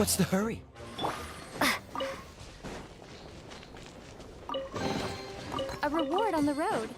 What's the hurry? A reward on the road.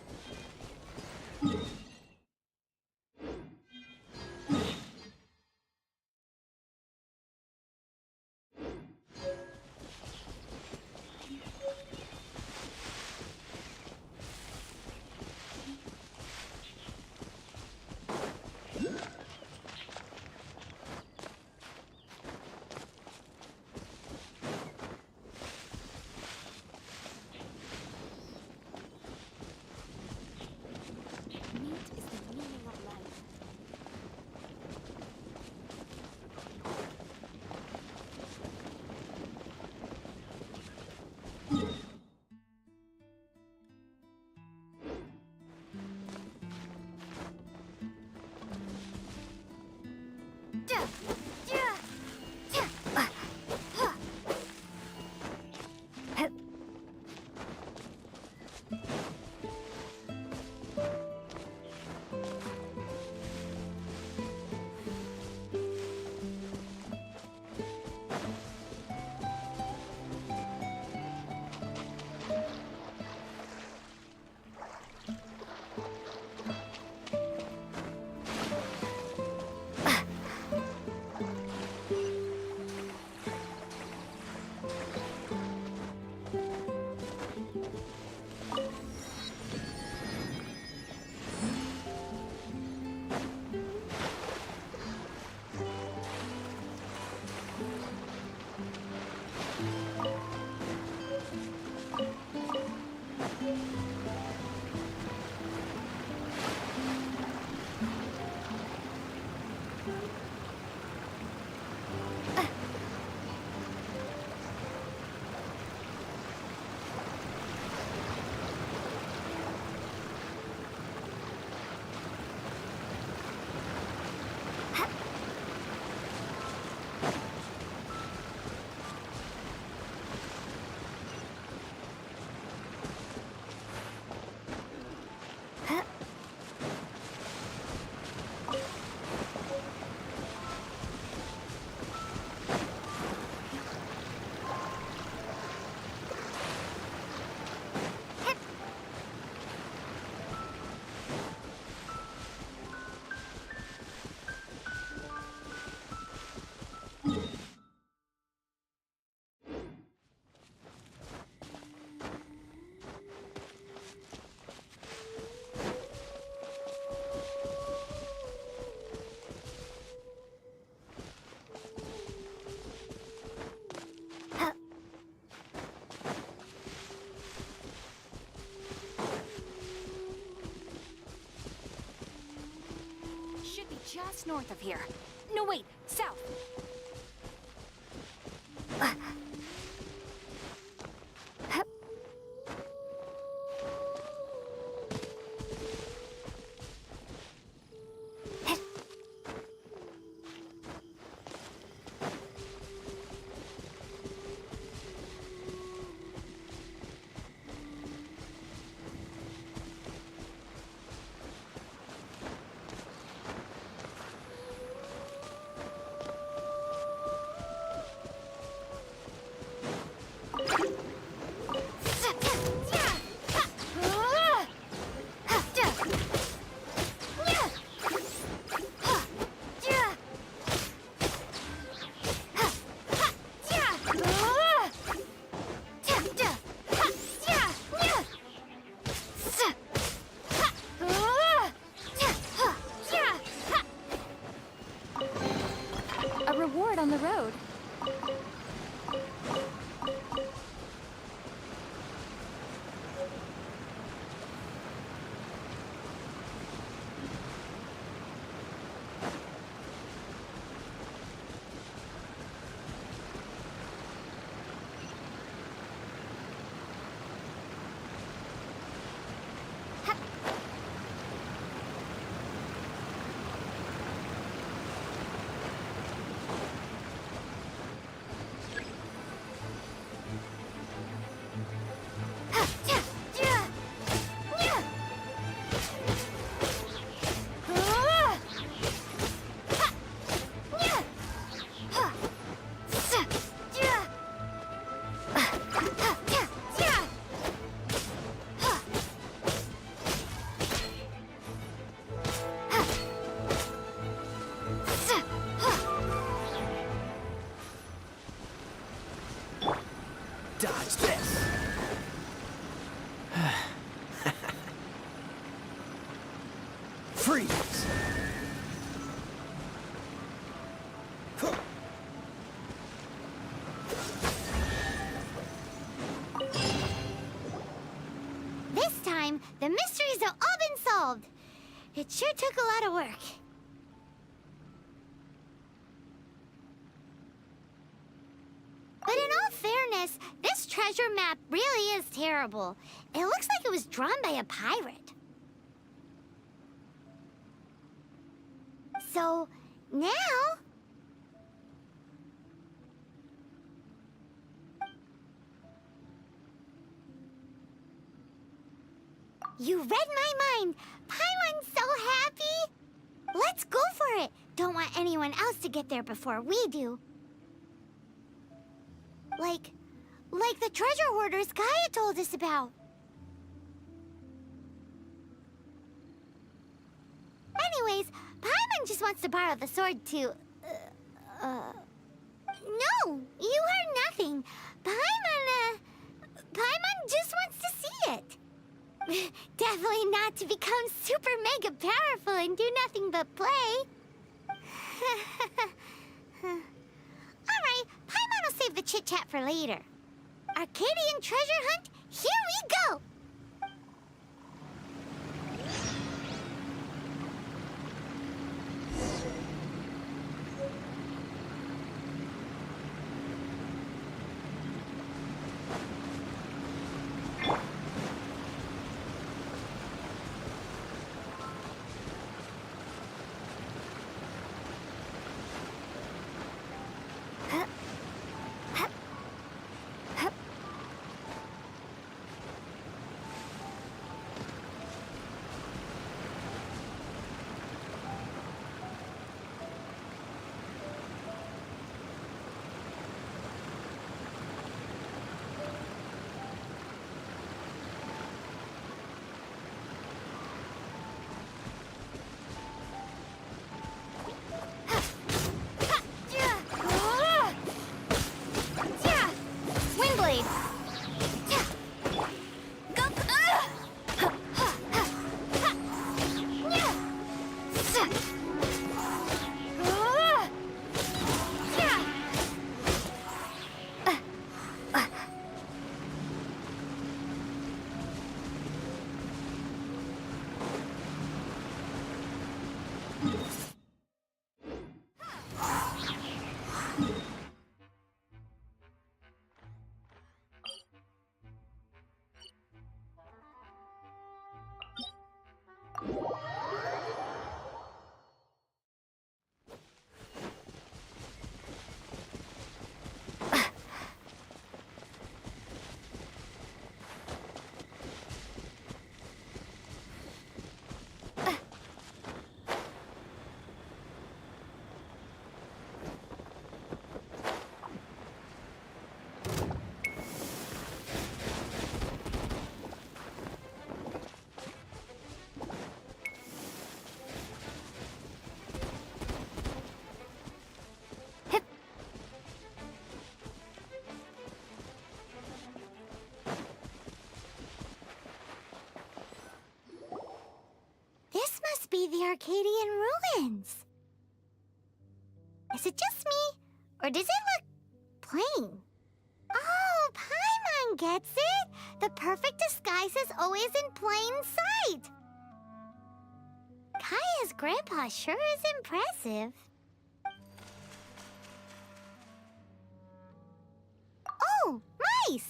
just north of here. No, wait, south. A reward on the road. Dodge this. Freeze. This time, the mysteries have all been solved. It sure took a lot of work. But in all fairness, this treasure map really is terrible. It looks like it was drawn by a pirate. So, now... You read my mind! Paimon's so happy! Let's go for it! Don't want anyone else to get there before we do. Like the treasure hoarders Gaia told us about. Anyways, Paimon just wants to borrow the sword to... No, you heard nothing. Paimon just wants to see it. Definitely not to become super mega powerful and do nothing but play. Alright, Paimon will save the chit-chat for later. Arcadian treasure hunt, here we go! Arcadian ruins. Is it just me, or does it look plain? Oh, Paimon gets it! The perfect disguise is always in plain sight! Kaya's grandpa sure is impressive. Oh, mice!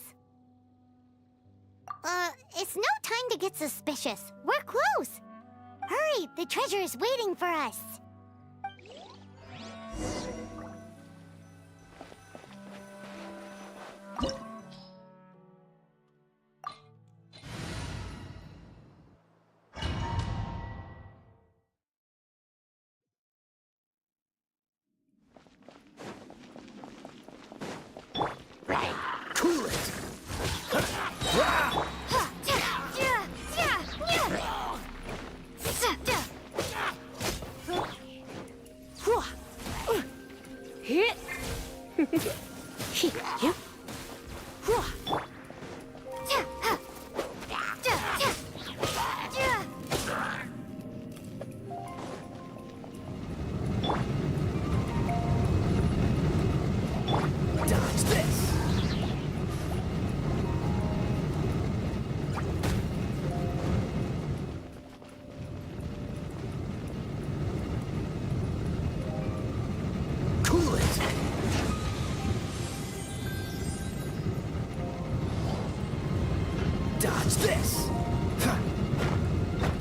It's no time to get suspicious. We're close. Hurry, the treasure is waiting for us. Cool it! Dodge this! Cool it! Dodge this! Ha!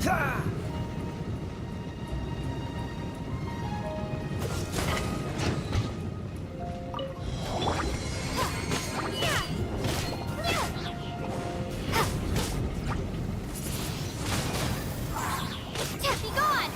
Ha! Be gone!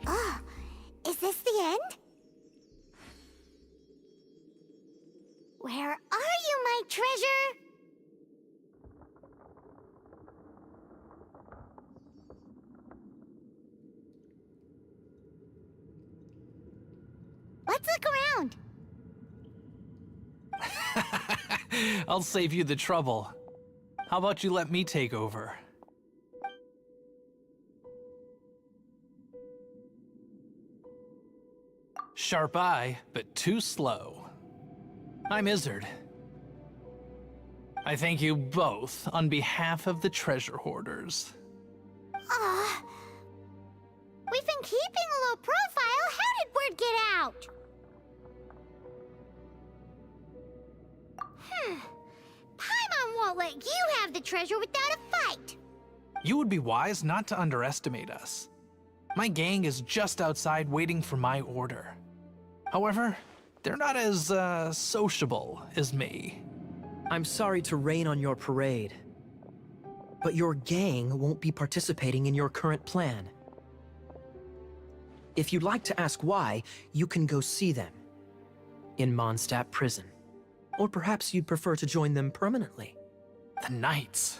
Oh, is this the end? Where are you, my treasure? Let's look around. I'll save you the trouble. How about you let me take over? Sharp eye, but too slow. I'm Izzard. I thank you both on behalf of the treasure hoarders. Aw. We've been keeping a low profile. How did word get out? Paimon won't let you have the treasure without a fight. You would be wise not to underestimate us. My gang is just outside waiting for my order. However, they're not as, sociable as me. I'm sorry to rain on your parade, but your gang won't be participating in your current plan. If you'd like to ask why, you can go see them in Mondstadt Prison. Or perhaps you'd prefer to join them permanently. The Knights.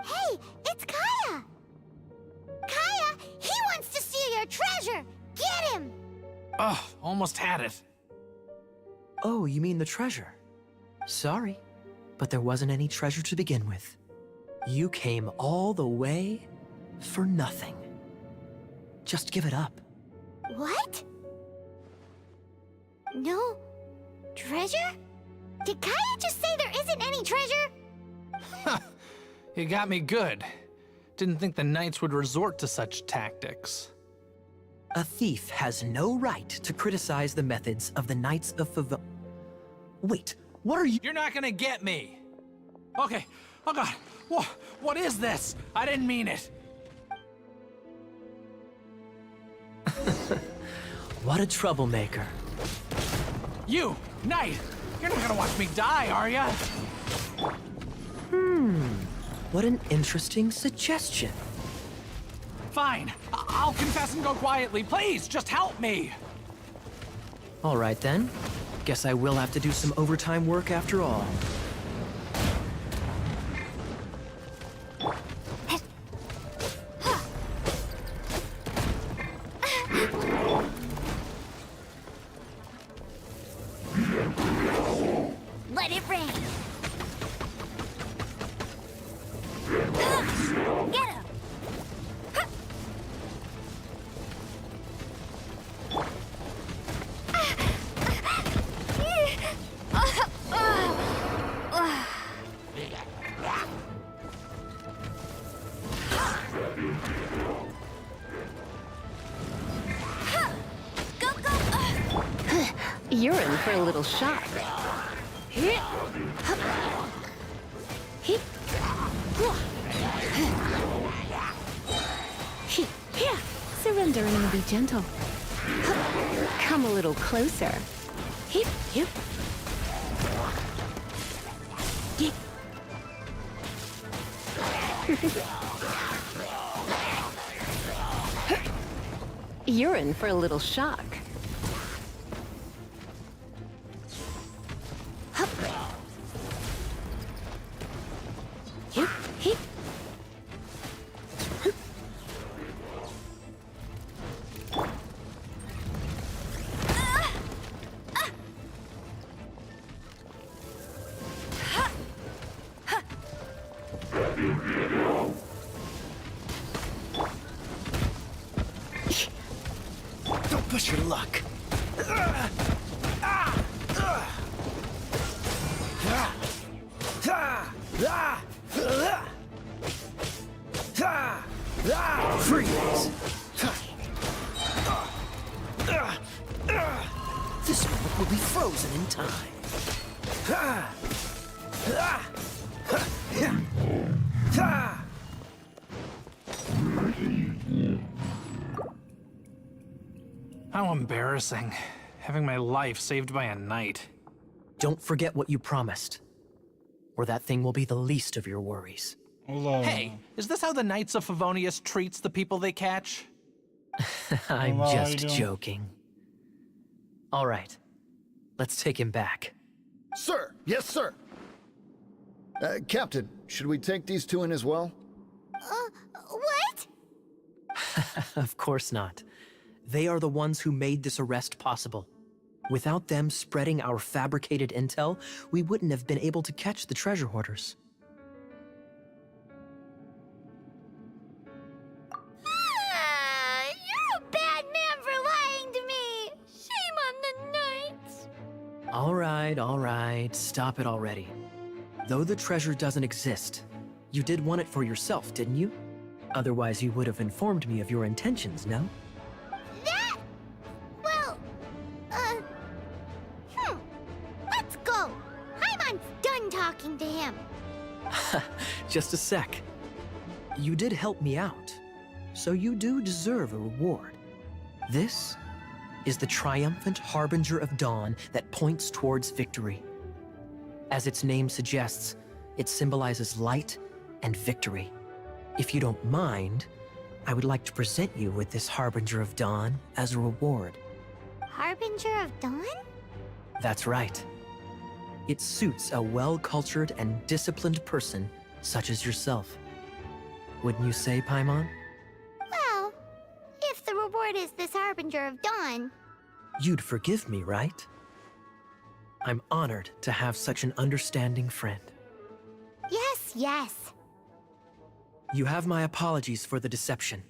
Hey, it's Kaya! Kaya, he wants to steal your treasure! Get him! Oh, almost had it. Oh, you mean the treasure? Sorry, but there wasn't any treasure to begin with. You came all the way for nothing. Just give it up. What? No treasure? Did Kaya just say there isn't any treasure? You got me good. Didn't think the Knights would resort to such tactics. A thief has no right to criticize the methods of the Knights of Favonius. Wait, what are you— You're not gonna get me! Okay, oh god, what is this? I didn't mean it. What a troublemaker. You, Knight, you're not gonna watch me die, are ya? What an interesting suggestion. Fine, I'll confess and go quietly. Please, just help me. All right then. Guess I will have to do some overtime work after all. Let it rain. Get him. Go, go. You're in for a little shock. Surrender and be gentle. Come a little closer. You're in for a little shock. Don't push your luck. Freeze! This moment will be frozen in time. How embarrassing. Having my life saved by a knight. Don't forget what you promised, or that thing will be the least of your worries. Hold on. Hey, is this how the Knights of Favonius treats the people they catch? I'm Hello, how you just doing? joking. All right, let's take him back. Sir! Yes, sir! Captain, should we take these two in as well? What? Of course not. They are the ones who made this arrest possible. Without them spreading our fabricated intel, we wouldn't have been able to catch the treasure hoarders. You're a bad man for lying to me. Shame on the knights. All right, stop it already. Though the treasure doesn't exist, you did want it for yourself, didn't you? Otherwise, you would have informed me of your intentions, no? That? Well, let's go. Paimon's done talking to him. Just a sec. You did help me out, so you do deserve a reward. This is the triumphant harbinger of dawn that points towards victory. As its name suggests, it symbolizes light and victory. If you don't mind, I would like to present you with this harbinger of dawn as a reward. Harbinger of Dawn? That's right. It suits a well-cultured and disciplined person such as yourself. Wouldn't you say, Paimon? Well, if the reward is this Harbinger of Dawn. You'd forgive me, right? I'm honored to have such an understanding friend. Yes, yes. You have my apologies for the deception.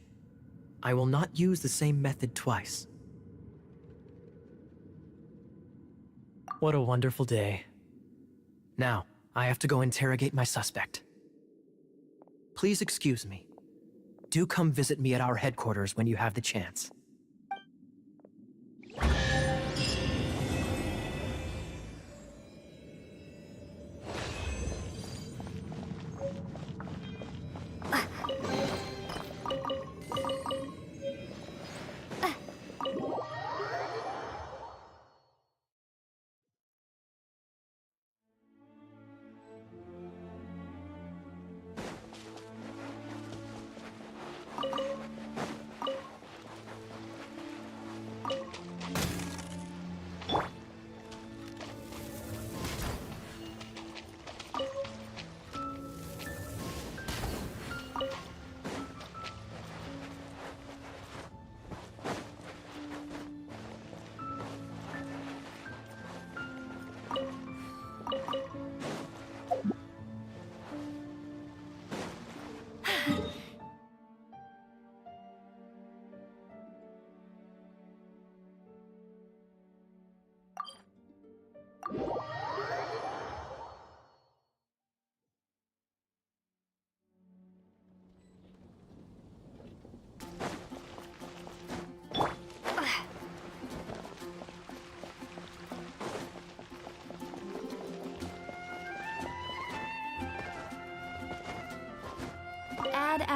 I will not use the same method twice. What a wonderful day. Now, I have to go interrogate my suspect. Please excuse me. Do come visit me at our headquarters when you have the chance.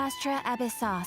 Astra Abyssos.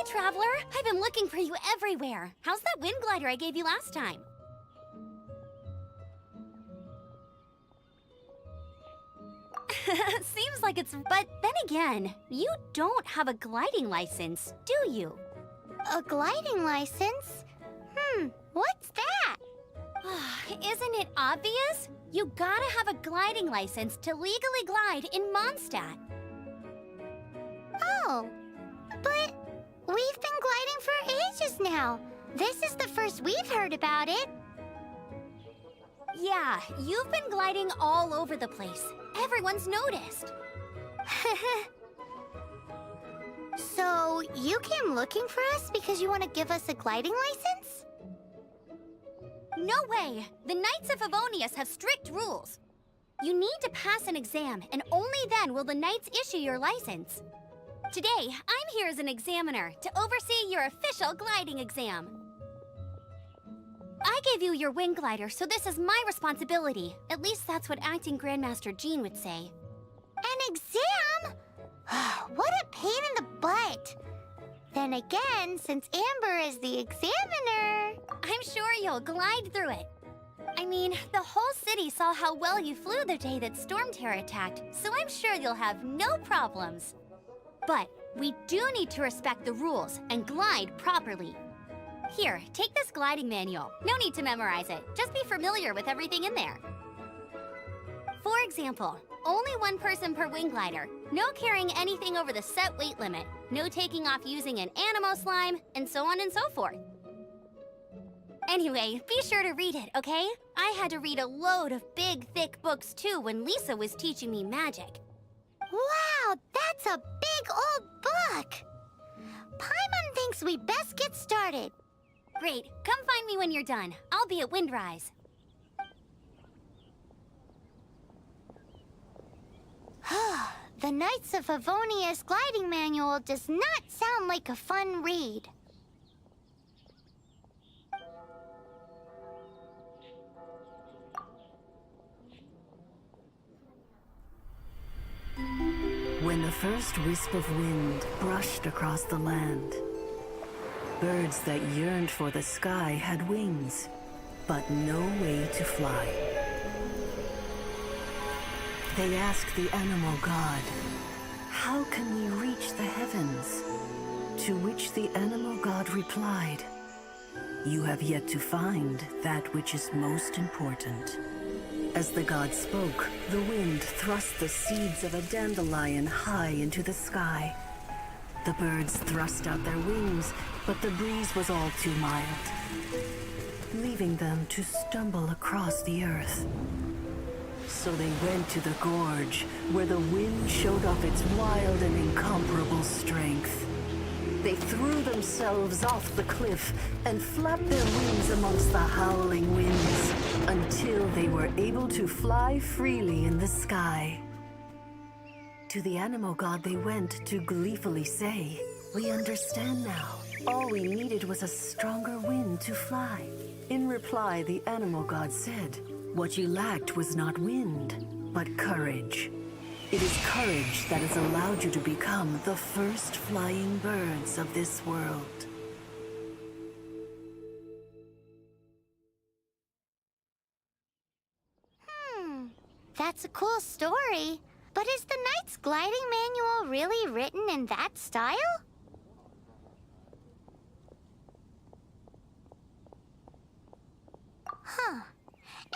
Traveler, I've been looking for you everywhere. How's that wind glider I gave you last time? Seems like it's... But then again, you don't have a gliding license, do you? A gliding license? What's that? Isn't it obvious? You gotta have a gliding license to legally glide in Mondstadt. Oh, but... we've been gliding for ages now. This is the first we've heard about it. Yeah, you've been gliding all over the place. Everyone's noticed. So, you came looking for us because you want to give us a gliding license? No way! The Knights of Favonius have strict rules. You need to pass an exam, and only then will the Knights issue your license. Today, I'm here as an examiner to oversee your official gliding exam. I gave you your wing glider, so this is my responsibility. At least that's what Acting Grandmaster Jean would say. An exam? What a pain in the butt. Then again, since Amber is the examiner... I'm sure you'll glide through it. I mean, the whole city saw how well you flew the day that Storm Terror attacked, so I'm sure you'll have no problems. But we do need to respect the rules and glide properly. Here, take this gliding manual. No need to memorize it. Just be familiar with everything in there. For example, only one person per wing glider. No carrying anything over the set weight limit. No taking off using an Animo slime, and so on and so forth. Anyway, be sure to read it, okay? I had to read a load of big, thick books too when Lisa was teaching me magic. Wow, that's a big old book! Paimon thinks we best get started. Great, come find me when you're done. I'll be at Windrise. The Knights of Favonius gliding manual does not sound like a fun read. When the first wisp of wind brushed across the land, birds that yearned for the sky had wings, but no way to fly. They asked the animal god, "How can we reach the heavens?" To which the animal god replied, "You have yet to find that which is most important." As the god spoke, the wind thrust the seeds of a dandelion high into the sky. The birds thrust out their wings, but the breeze was all too mild, leaving them to stumble across the earth. So they went to the gorge, where the wind showed off its wild and incomparable strength. They threw themselves off the cliff and flapped their wings amongst the howling winds until they were able to fly freely in the sky. To the animal god they went to gleefully say, "We understand now. All we needed was a stronger wind to fly." In reply, the animal god said, "What you lacked was not wind, but courage. It is courage that has allowed you to become the first flying birds of this world." That's a cool story. But is the Knight's gliding manual really written in that style?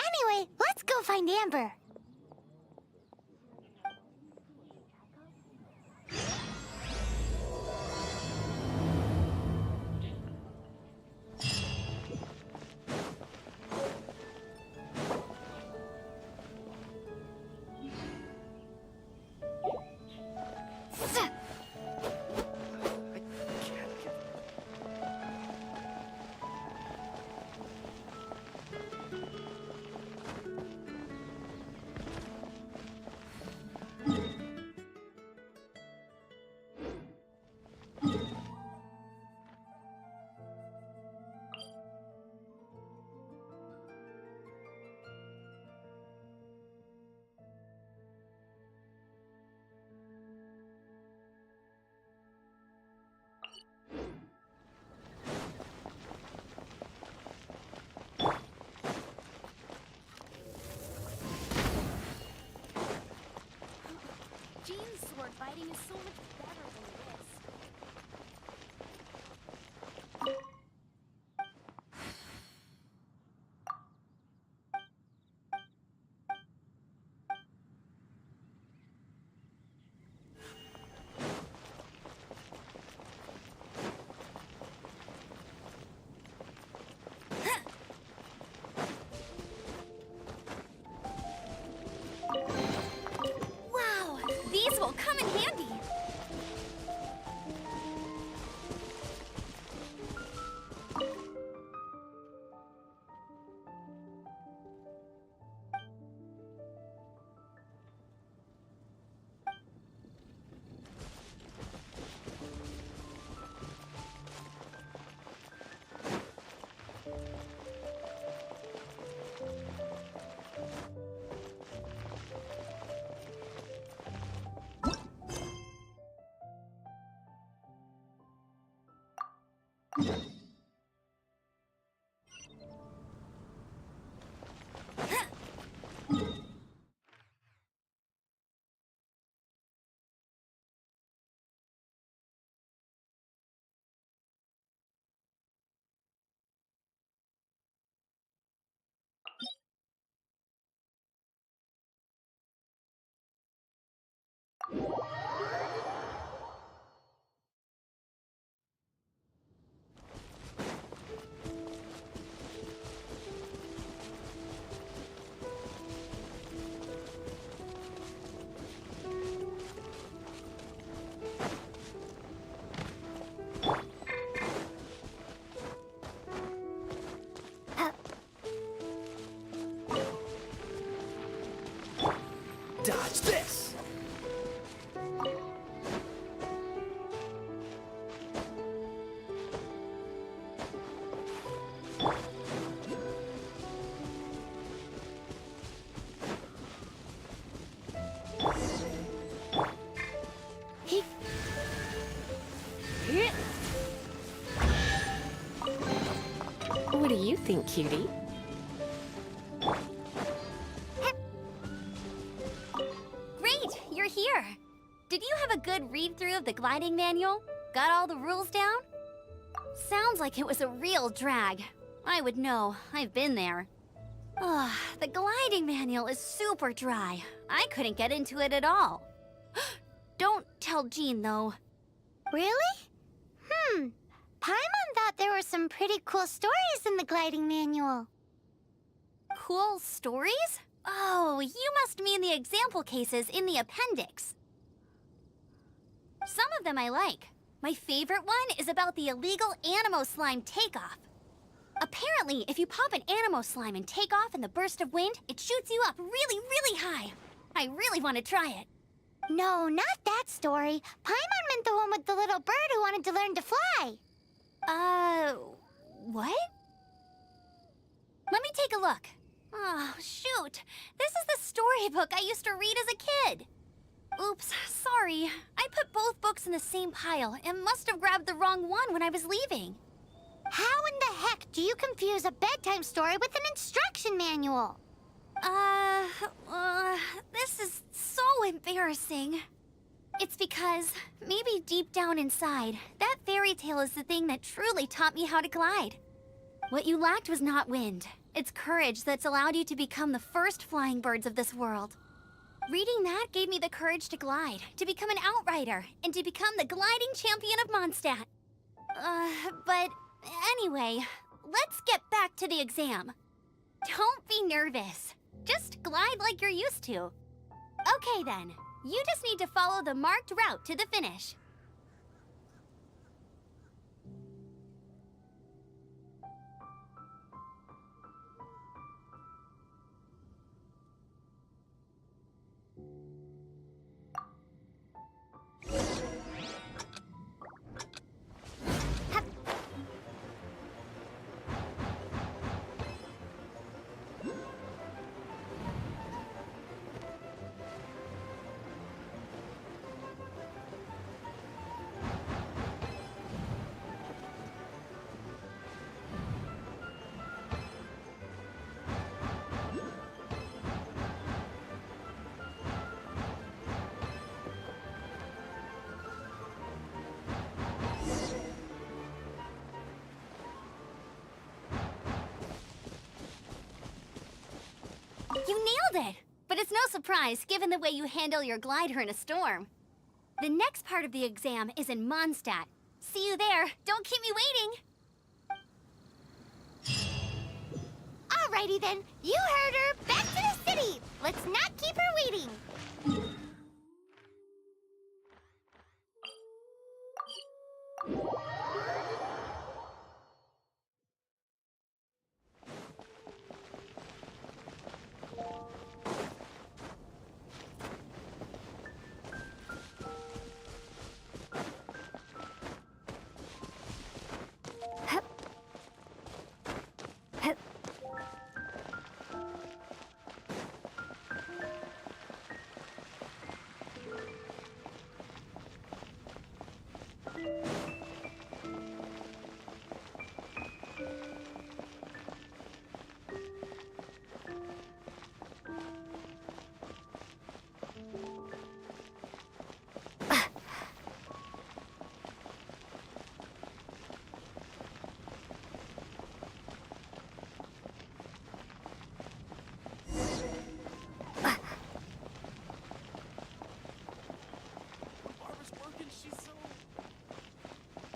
Anyway, let's go find Amber. Jean's sword fighting is so much better than this. Wow, these will come in handy. Dodge this! What do you think, cutie? Great, you're here. Did you have a good read-through of the gliding manual? Got all the rules down? Sounds like it was a real drag. I would know. I've been there. Ugh, the gliding manual is super dry. I couldn't get into it at all. Don't tell Jean, though. Really? Paimon thought there were some pretty cool stories in the gliding manual. Cool stories? Oh, you must mean the example cases in the appendix. Some of them I like. My favorite one is about the illegal Animo Slime takeoff. Apparently, if you pop an Animo Slime and take off in the burst of wind, it shoots you up really, really high. I really want to try it. No, not that story. Paimon meant the one with the little bird who wanted to learn to fly. What? Let me take a look. Oh, shoot. This is the storybook I used to read as a kid. Oops, sorry. I put both books in the same pile and must have grabbed the wrong one when I was leaving. How in the heck do you confuse a bedtime story with an instruction manual? This is so embarrassing. It's because, maybe deep down inside, that fairy tale is the thing that truly taught me how to glide. What you lacked was not wind. It's courage that's allowed you to become the first flying birds of this world. Reading that gave me the courage to glide, to become an outrider, and to become the gliding champion of Mondstadt. But anyway, let's get back to the exam. Don't be nervous. Just glide like you're used to. Okay then, you just need to follow the marked route to the finish. You nailed it! But it's no surprise, given the way you handle your glider in a storm. The next part of the exam is in Mondstadt. See you there. Don't keep me waiting. Alrighty then, you heard her. Back to the city. Let's not keep her waiting.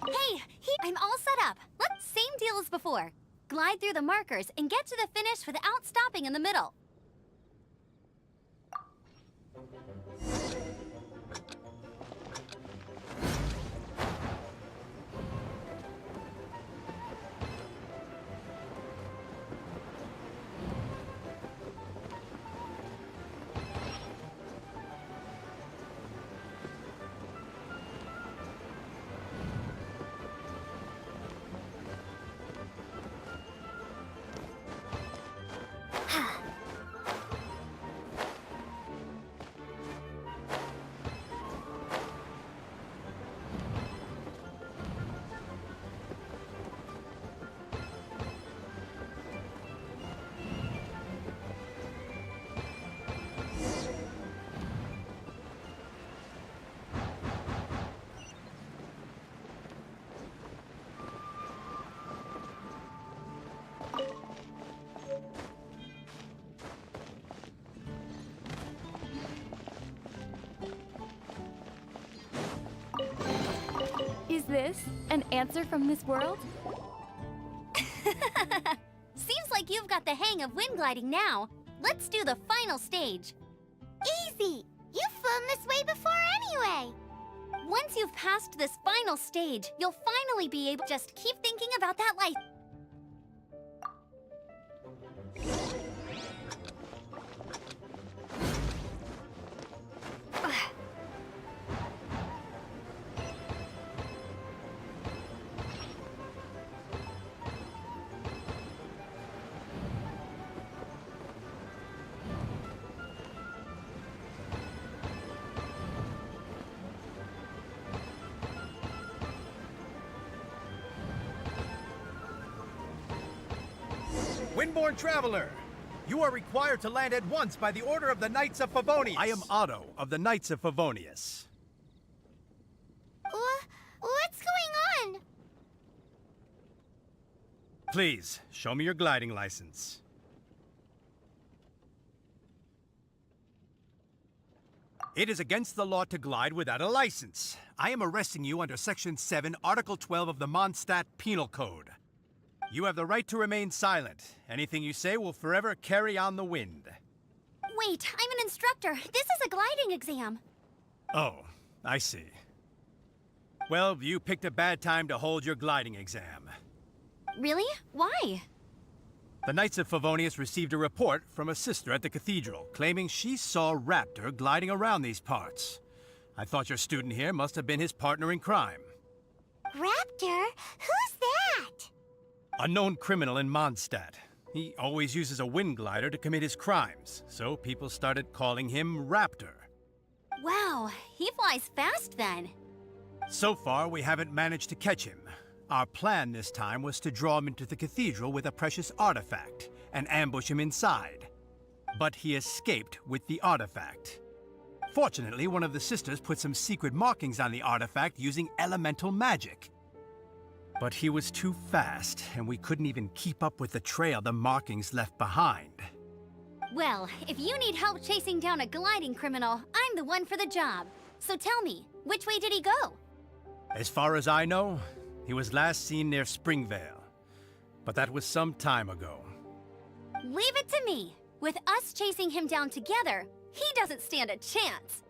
Hey, I'm all set up. Same deal as before. Glide through the markers and get to the finish without stopping in the middle. Is this an answer from this world? Seems like you've got the hang of wind gliding now. Let's do the final stage. Easy! You've flown this way before anyway! Once you've passed this final stage, you'll finally be able to just keep thinking about that life. Windborne Traveler, you are required to land at once by the order of the Knights of Favonius. I am Otto of the Knights of Favonius. What's going on? Please, show me your gliding license. It is against the law to glide without a license. I am arresting you under Section 7, Article 12 of the Mondstadt Penal Code. You have the right to remain silent. Anything you say will forever carry on the wind. Wait, I'm an instructor. This is a gliding exam. Oh, I see. Well, you picked a bad time to hold your gliding exam. Really? Why? The Knights of Favonius received a report from a sister at the cathedral claiming she saw Raptor gliding around these parts. I thought your student here must have been his partner in crime. Raptor? Who's that? A known criminal in Mondstadt. He always uses a wind glider to commit his crimes, so people started calling him Raptor. Wow, he flies fast then. So far, we haven't managed to catch him. Our plan this time was to draw him into the cathedral with a precious artifact and ambush him inside. But he escaped with the artifact. Fortunately, one of the sisters put some secret markings on the artifact using elemental magic. But he was too fast, and we couldn't even keep up with the trail the markings left behind. Well, if you need help chasing down a gliding criminal, I'm the one for the job. So tell me, which way did he go? As far as I know, he was last seen near Springvale. But that was some time ago. Leave it to me. With us chasing him down together, he doesn't stand a chance.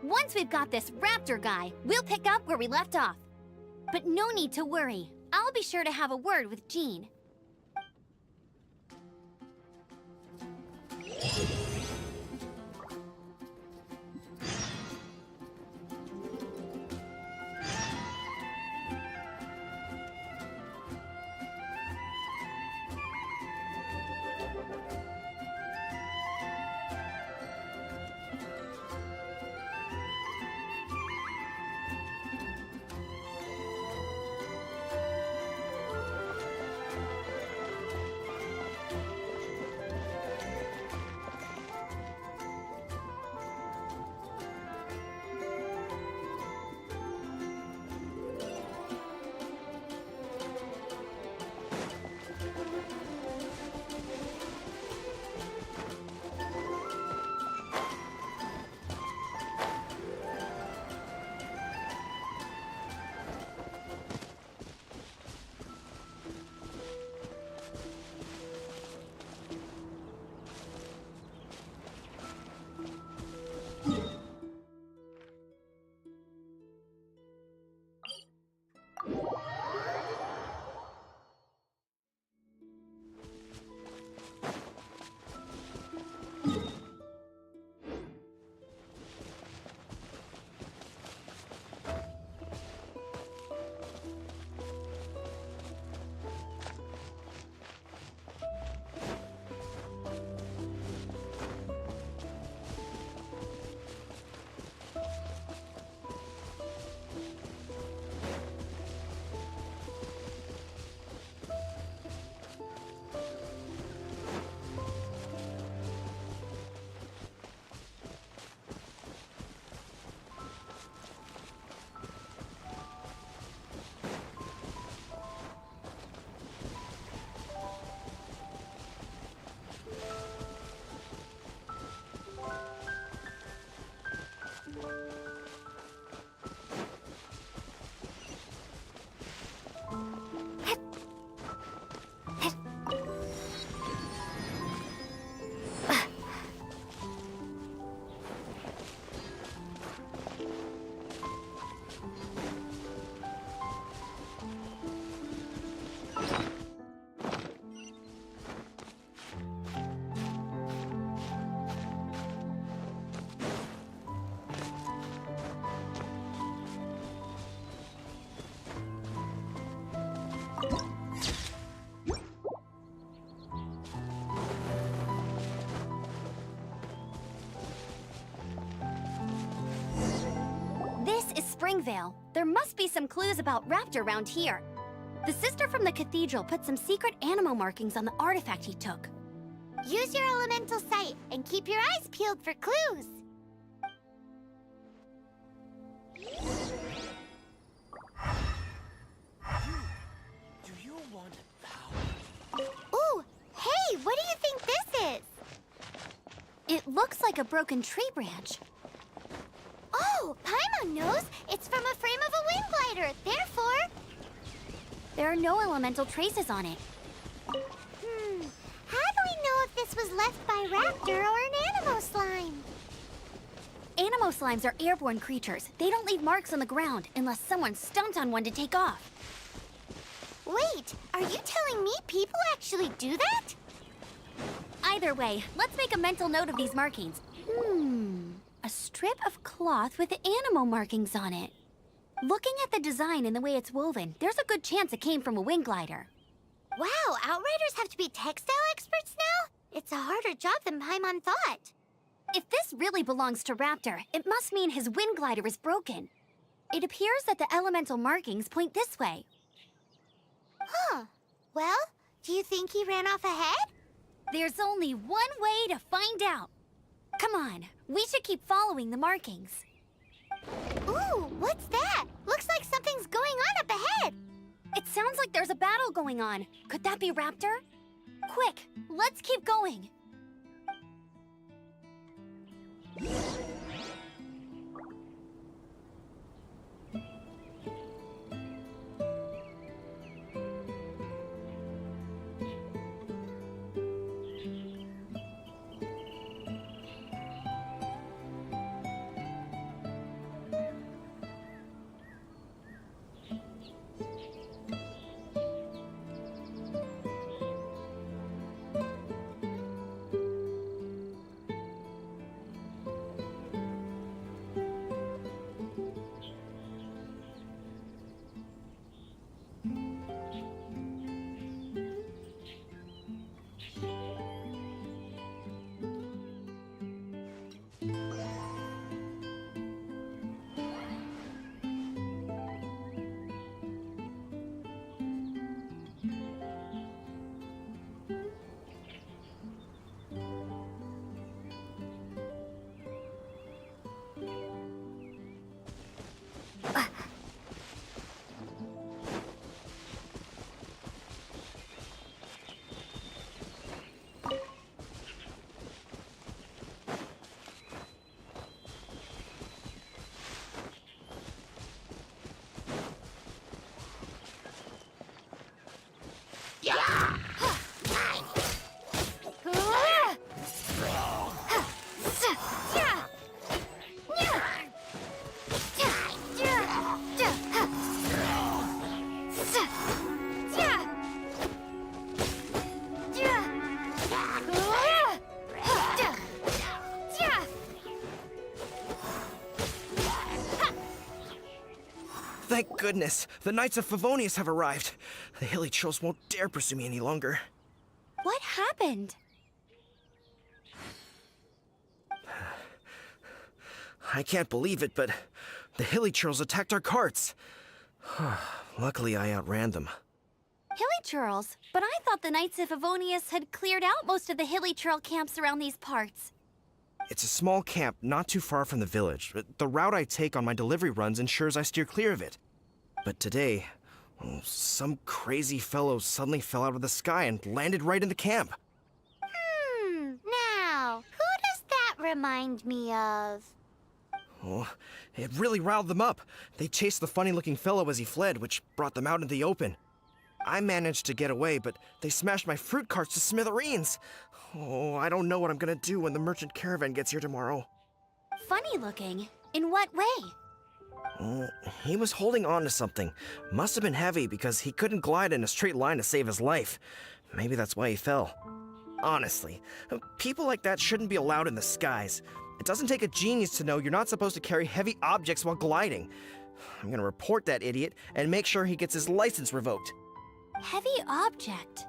Once we've got this Raptor guy, we'll pick up where we left off. But no need to worry. I'll be sure to have a word with Jean. Sunvale. There must be some clues about Raptor around here. The sister from the cathedral put some secret animal markings on the artifact he took. Use your elemental sight and keep your eyes peeled for clues. Do you want Ooh, hey, what do you think this is? It looks like a broken tree branch. Oh, Paimon knows. It's from a frame of a wind glider. Therefore... There are no elemental traces on it. How do we know if this was left by Raptor or an Animo slime? Animo slimes are airborne creatures. They don't leave marks on the ground unless someone stomped on one to take off. Wait, are you telling me people actually do that? Either way, let's make a mental note of these markings. A strip of cloth with animo markings on it. Looking at the design and the way it's woven, there's a good chance it came from a wind glider. Wow, Outriders have to be textile experts now? It's a harder job than Paimon thought. If this really belongs to Raptor, it must mean his wind glider is broken. It appears that the elemental markings point this way. Huh. Well, do you think he ran off ahead? There's only one way to find out. Come on, we should keep following the markings. Ooh, what's that? Looks like something's going on up ahead. It sounds like there's a battle going on. Could that be Raptor? Quick, let's keep going. Thank goodness, the Knights of Favonius have arrived. The hilly trolls won't dare pursue me any longer. What happened? I can't believe it, but the hilly trolls attacked our carts. Luckily, I outran them. Hilly Churls? But I thought the Knights of Favonius had cleared out most of the Hilly Churl camps around these parts. It's a small camp not too far from the village. The route I take on my delivery runs ensures I steer clear of it. But today, some crazy fellow suddenly fell out of the sky and landed right in the camp. Now, who does that remind me of? Oh, it really riled them up. They chased the funny-looking fellow as he fled, which brought them out in the open. I managed to get away, but they smashed my fruit carts to smithereens. Oh, I don't know what I'm gonna do when the merchant caravan gets here tomorrow. Funny looking? In what way? He was holding on to something. Must have been heavy because he couldn't glide in a straight line to save his life. Maybe that's why he fell. Honestly, people like that shouldn't be allowed in the skies. It doesn't take a genius to know you're not supposed to carry heavy objects while gliding. I'm gonna report that idiot and make sure he gets his license revoked. Heavy object?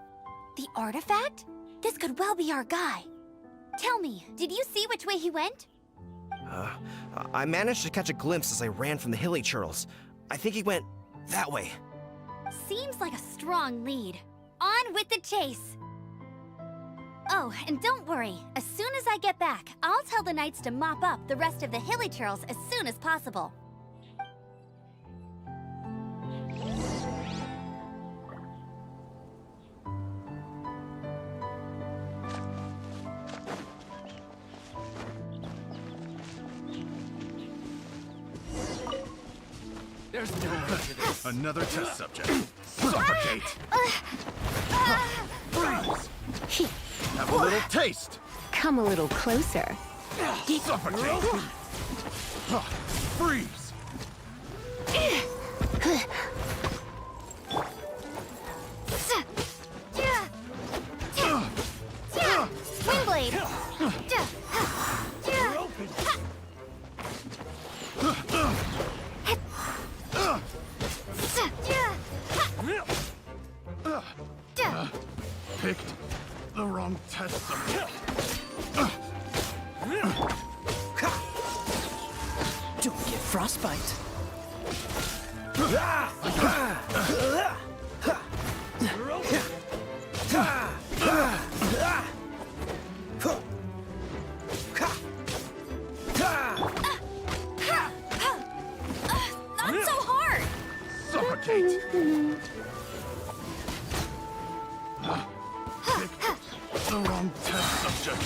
The artifact? This could well be our guy. Tell me, did you see which way he went? I managed to catch a glimpse as I ran from the hilly churls. I think he went that way. Seems like a strong lead. On with the chase! Oh, and don't worry. As soon as I get back, I'll tell the knights to mop up the rest of the hilly churls as soon as possible. There's no way to this. Another test subject. Suffocate! Freeze! Have a little taste! Come a little closer. Suffocate! Freeze! Windblade! Picked the wrong test subject. Don't get frostbite. Not so hard! Suffocate! Picked the wrong test subject.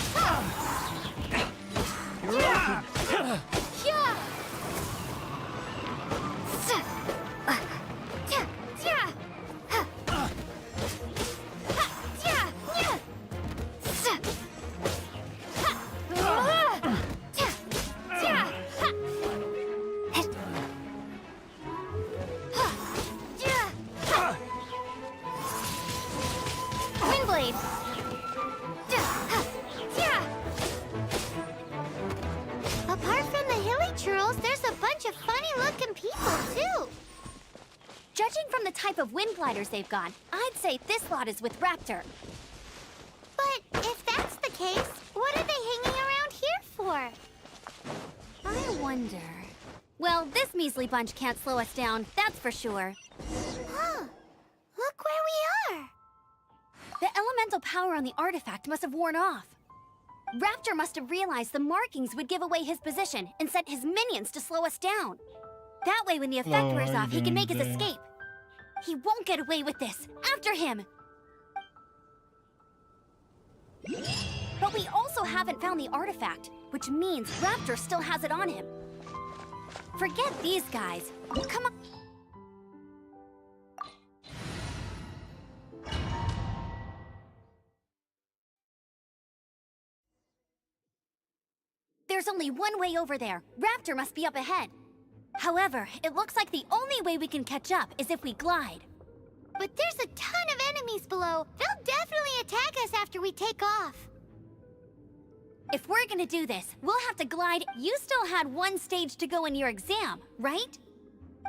Windblade! Apart from the hilly churls, there's a bunch of funny-looking people, too. Judging from the type of wind gliders they've got, I'd say this lot is with Raptor. But if that's the case, what are they hanging around here for? I wonder... Well, this measly bunch can't slow us down, that's for sure. Huh. Look where we are. The elemental power on the artifact must have worn off. Raptor must have realized the markings would give away his position and sent his minions to slow us down. That way, when the effect wears off, he can make his escape. He won't get away with this. After him! But we also haven't found the artifact, which means Raptor still has it on him. Forget these guys. Come on. There's only one way over there. Raptor must be up ahead. However, it looks like the only way we can catch up is if we glide. But there's a ton of enemies below. They'll definitely attack us after we take off. If we're gonna do this, we'll have to glide. You still had one stage to go in your exam, right?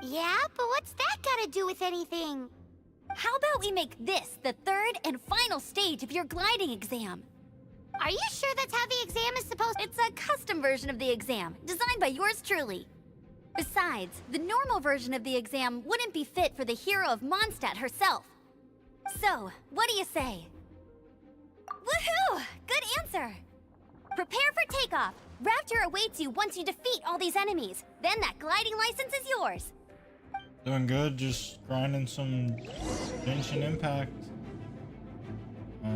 Yeah, but what's that got to do with anything? How about we make this the third and final stage of your gliding exam? Are you sure that's how the exam is supposed to... It's a custom version of the exam, designed by yours truly. Besides, the normal version of the exam wouldn't be fit for the hero of Mondstadt herself. So, what do you say? Woohoo! Good answer! Prepare for takeoff. Raptor awaits you once you defeat all these enemies. Then that gliding license is yours. Doing good, just grinding some GENSHIN IMPACT.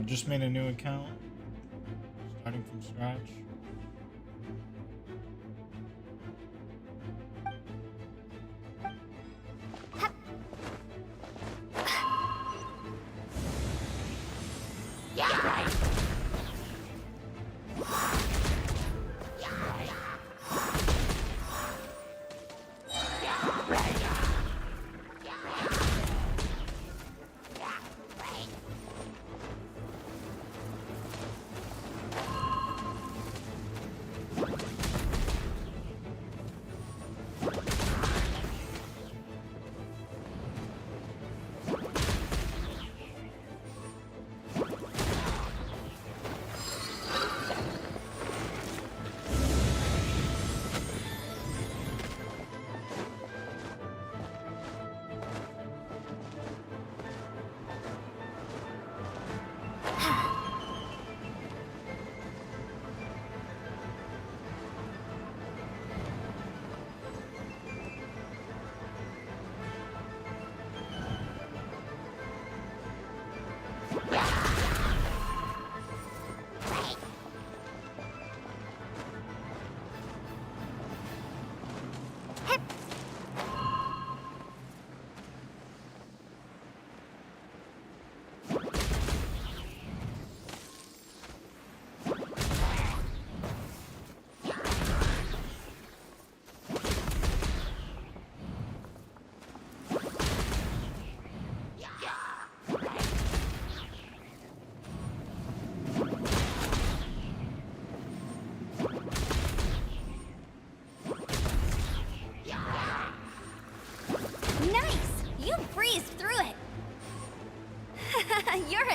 Just made a new account, starting from scratch.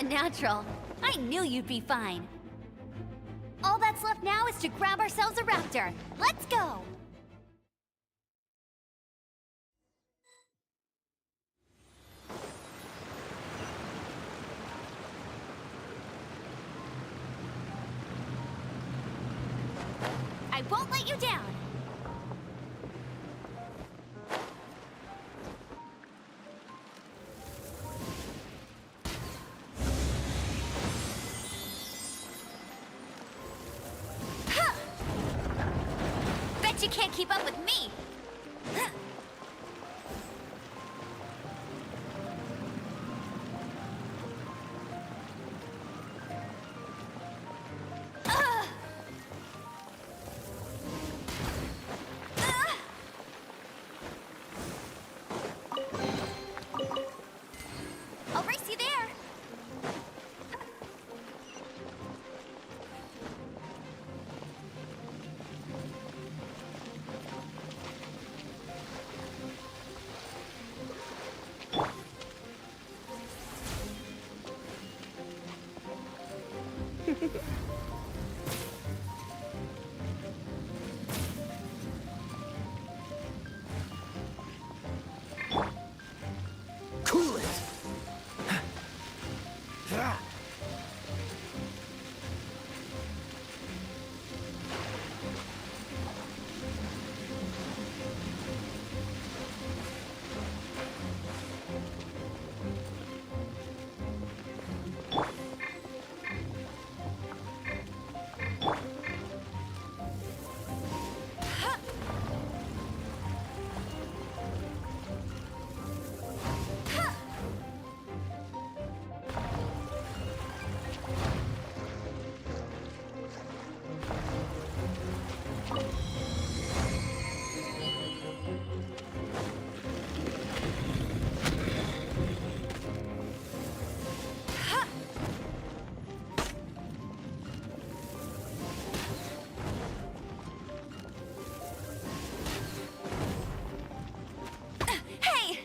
a natural. I knew you'd be fine. All that's left now is to grab ourselves a raptor. Let's go! I won't let you down! Bet you can't keep up with me! I'll race you there! Cool it! Hey!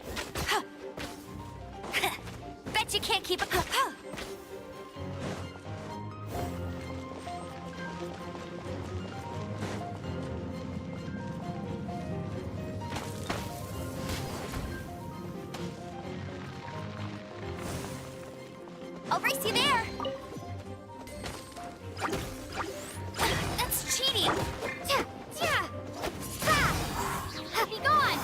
Bet you can't keep up. I'll race you there! That's cheating! Be gone!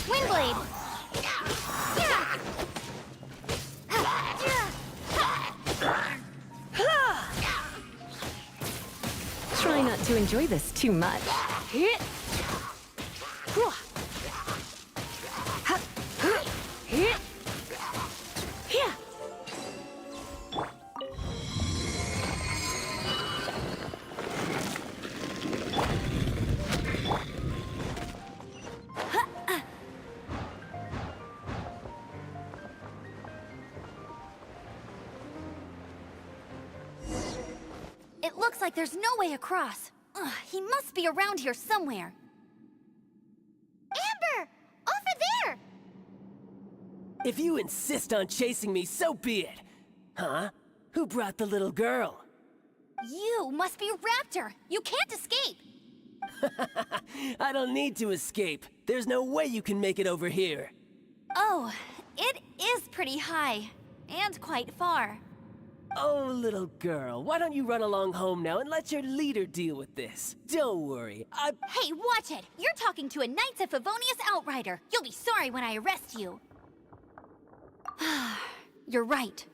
Windblade! Try not to enjoy this too much. It looks like there's no way across. Ugh, he must be around here somewhere. Amber! Over there! If you insist on chasing me, so be it. Huh? Who brought the little girl? You must be Raptor. You can't escape. I don't need to escape. There's no way you can make it over here. Oh, it is pretty high, and quite far. Oh, little girl, why don't you run along home now and let your leader deal with this? Don't worry, Hey, watch it! You're talking to a Knights of Favonius outrider. You'll be sorry when I arrest you. You're right.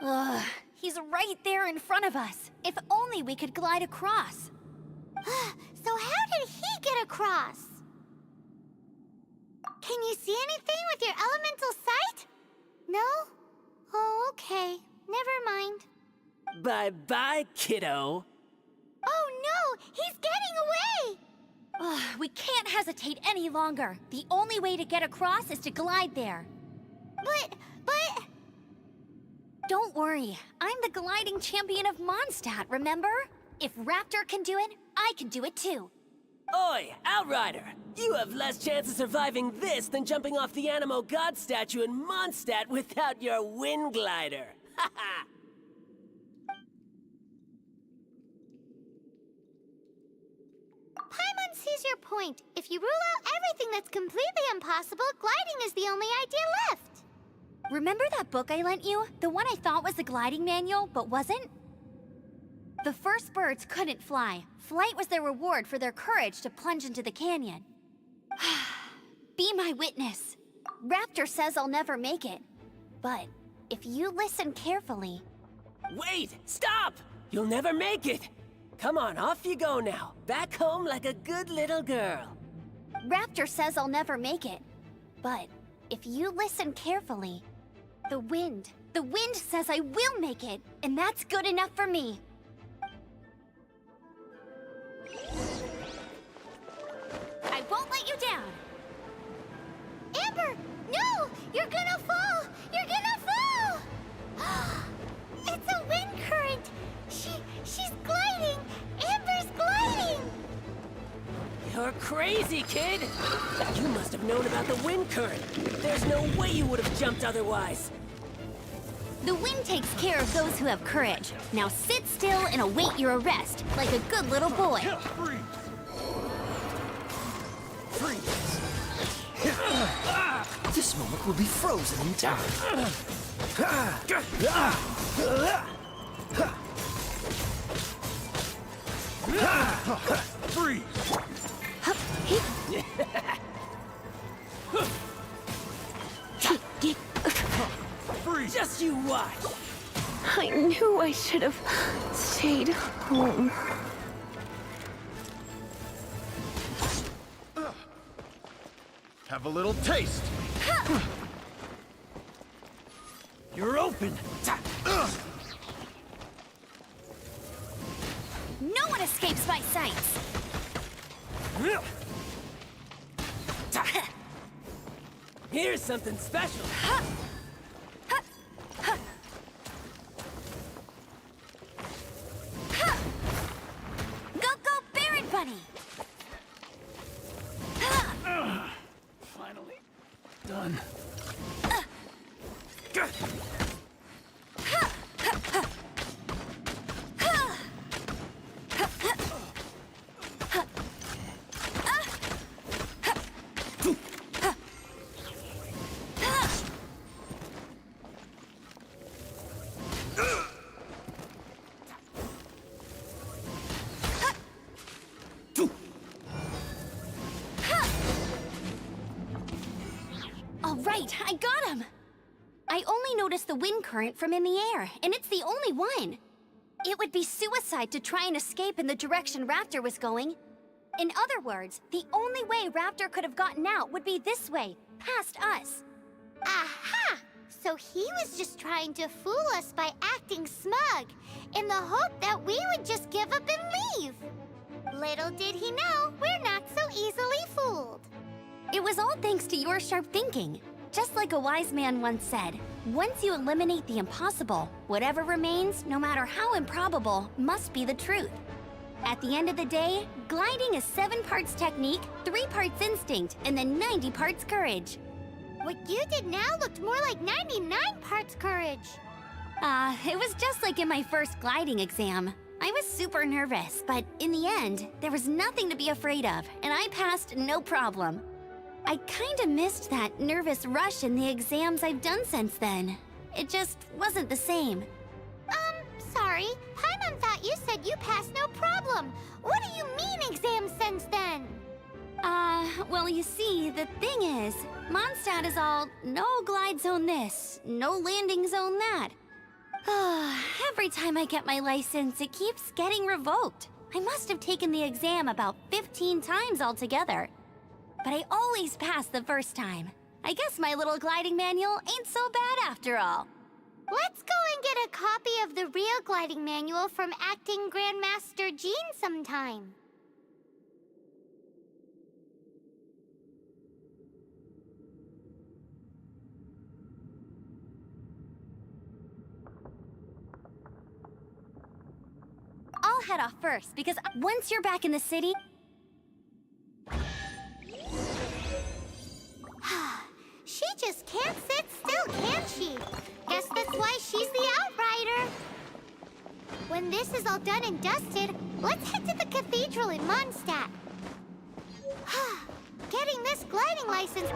Ugh, he's right there in front of us. If only we could glide across. So how did he get across? Can you see anything with your elemental sight? No? Oh, okay. Never mind. bye-bye, kiddo. Oh no! He's getting away! Ugh, we can't hesitate any longer. The only way to get across is to glide there. But... Don't worry. I'm the gliding champion of Mondstadt, remember? If Raptor can do it, I can do it too. Oi, Outrider! You have less chance of surviving this than jumping off the Animo God statue in Mondstadt without your wind glider. Haha! Paimon sees your point. If you rule out everything that's completely impossible, gliding is the only idea left. Remember that book I lent you? The one I thought was the gliding manual, but wasn't? The first birds couldn't fly. Flight was their reward for their courage to plunge into the canyon. Be my witness. Raptor says I'll never make it. But if you listen carefully... Wait! Stop! You'll never make it! Come on, off you go now. Back home like a good little girl. Raptor says I'll never make it. But if you listen carefully... The wind says I will make it, and that's good enough for me. I won't let you down. Amber! No! You're gonna fall! You're gonna fall! It's a wind current! She's gliding! Amber's gliding! You're crazy, kid! You must have known about the wind current. There's no way you would have jumped otherwise. The wind takes care of those who have courage. Now sit still and await your arrest, like a good little boy. Freeze! Freeze! This moment will be frozen in time. Freeze! Freeze! Just you watch! I knew I should have stayed home. Have a little taste. You're open! No one escapes my sights. Here's something special. Go, Baron Bunny! Finally done. All right, I got him! I only noticed the wind current from in the air, and it's the only one. It would be suicide to try and escape in the direction Raptor was going. In other words, the only way Raptor could have gotten out would be this way, past us. Aha! So he was just trying to fool us by acting smug, in the hope that we would just give up and leave. Little did he know, we're not so easily fooled. It was all thanks to your sharp thinking. Just like a wise man once said, once you eliminate the impossible, whatever remains, no matter how improbable, must be the truth. At the end of the day, gliding is 7 parts technique, 3 parts instinct, and then 90 parts courage. What you did now looked more like 99 parts courage. It was just like in my first gliding exam. I was super nervous, but in the end, there was nothing to be afraid of, and I passed no problem. I kinda missed that nervous rush in the exams I've done since then. It just wasn't the same. Sorry. Paimon thought you said you passed no problem. What do you mean exams since then? Well, you see, the thing is, Mondstadt is all no glide zone this, no landing zone that. Every time I get my license, it keeps getting revoked. I must have taken the exam about 15 times altogether. But I always pass the first time. I guess my little gliding manual ain't so bad after all. Let's go and get a copy of the real gliding manual from Acting Grandmaster Jean sometime. I'll head off first, because once you're back in the city... She just can't sit still, can she? Guess that's why she's the Outrider. When this is all done and dusted, let's head to the cathedral in Mondstadt. Getting this gliding license...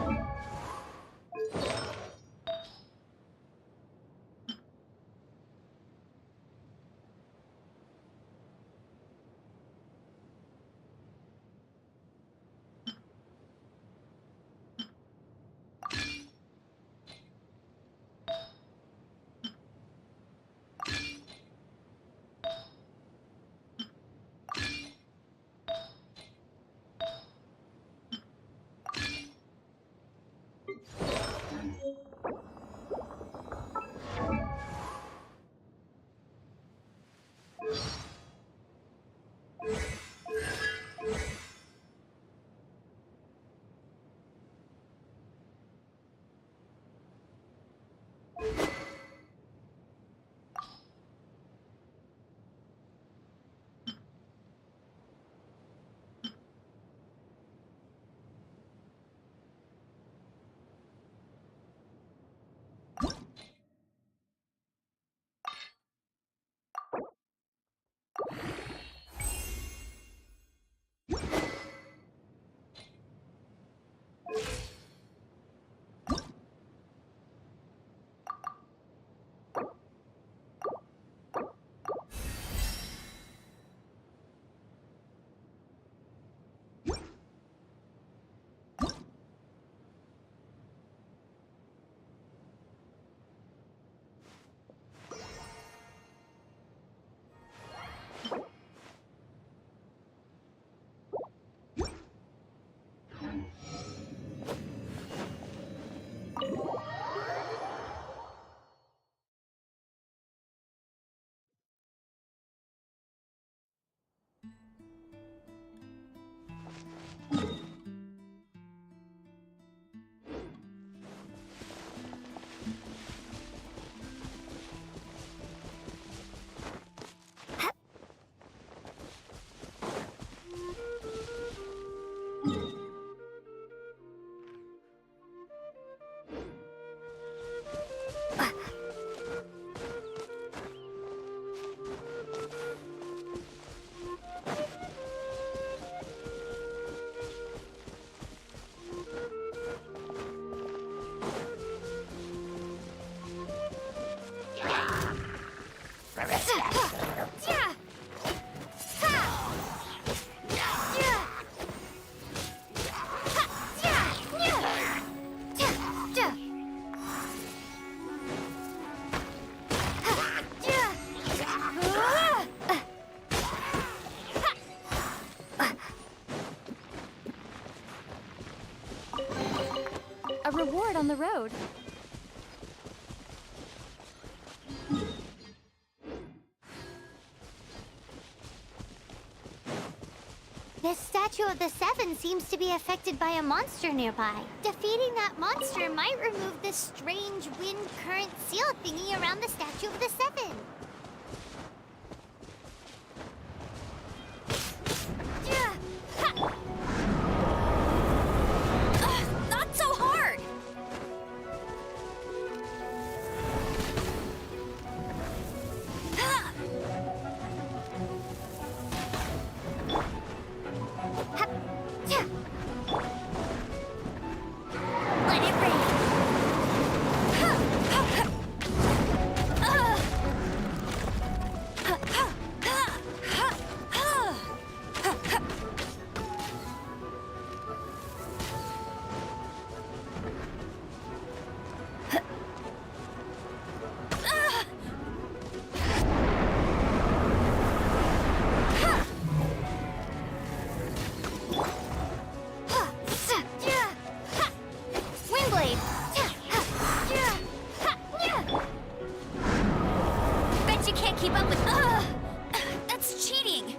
A reward on the road. This statue of the Seven seems to be affected by a monster nearby. Defeating that monster might remove this strange wind current seal thingy around the statue of the Seven. Not so hard! keep up with... That's cheating!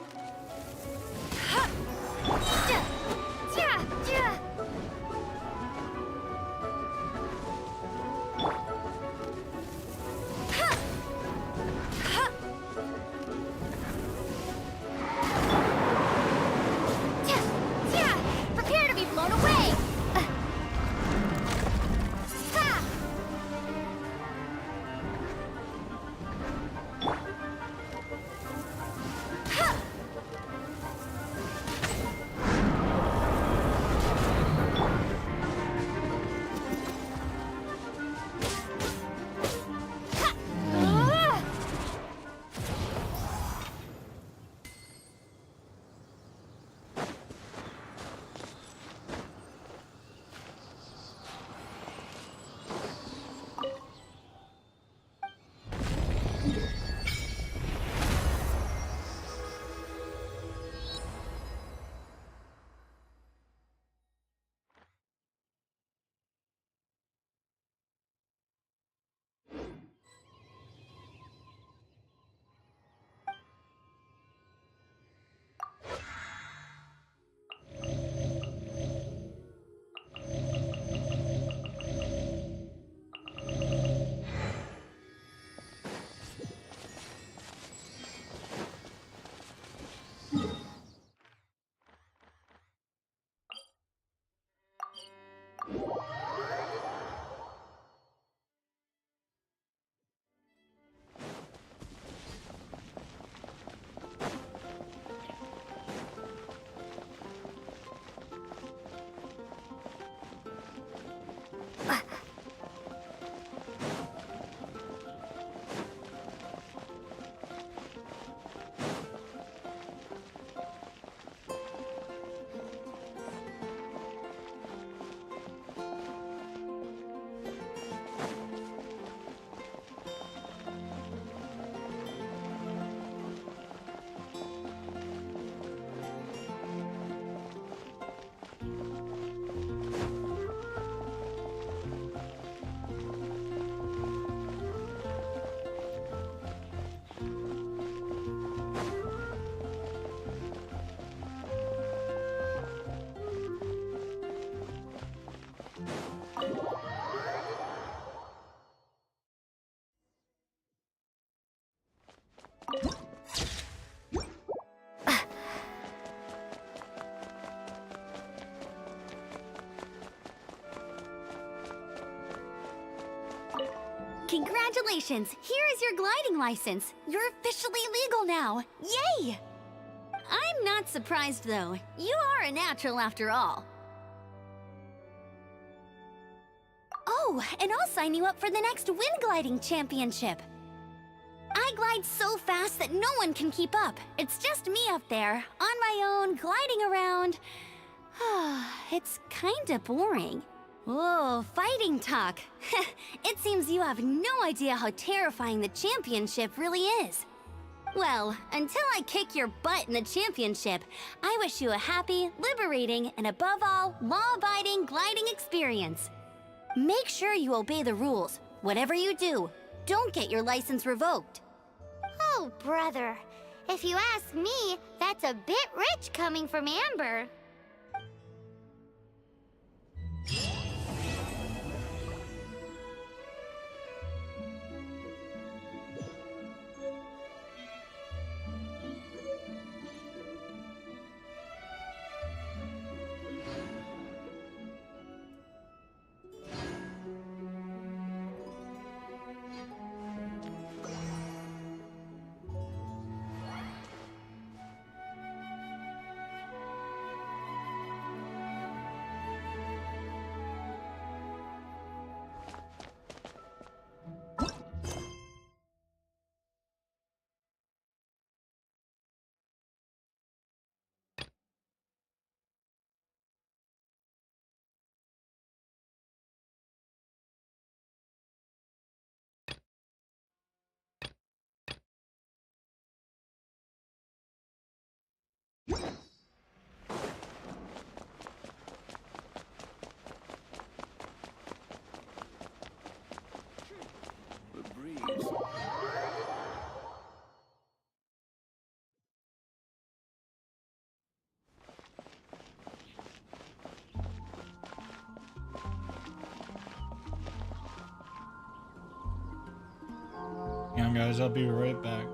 Prepare to be blown away! Congratulations! Here is your gliding license. You're officially legal now. Yay! I'm not surprised, though. You are a natural after all. Oh, and I'll sign you up for the next wind gliding championship. I glide so fast that no one can keep up. It's just me up there, on my own, gliding around. It's kinda boring. Whoa, fighting talk. It seems you have no idea how terrifying the championship really is. Well, until I kick your butt in the championship, I wish you a happy, liberating, and above all, law-abiding gliding experience. Make sure you obey the rules. Whatever you do, don't get your license revoked. Oh, brother. If you ask me, that's a bit rich coming from Amber. Hang on, guys, I'll be right back.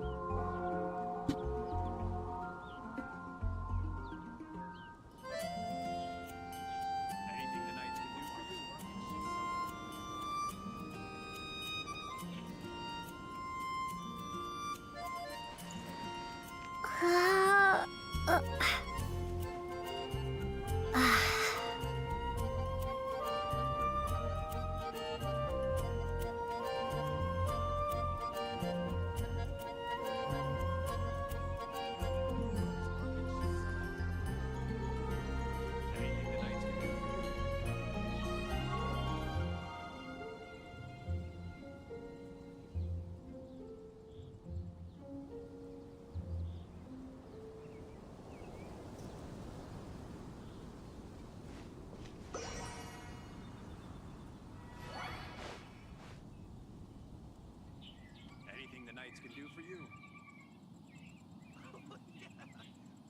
Anything the Knights can do for you.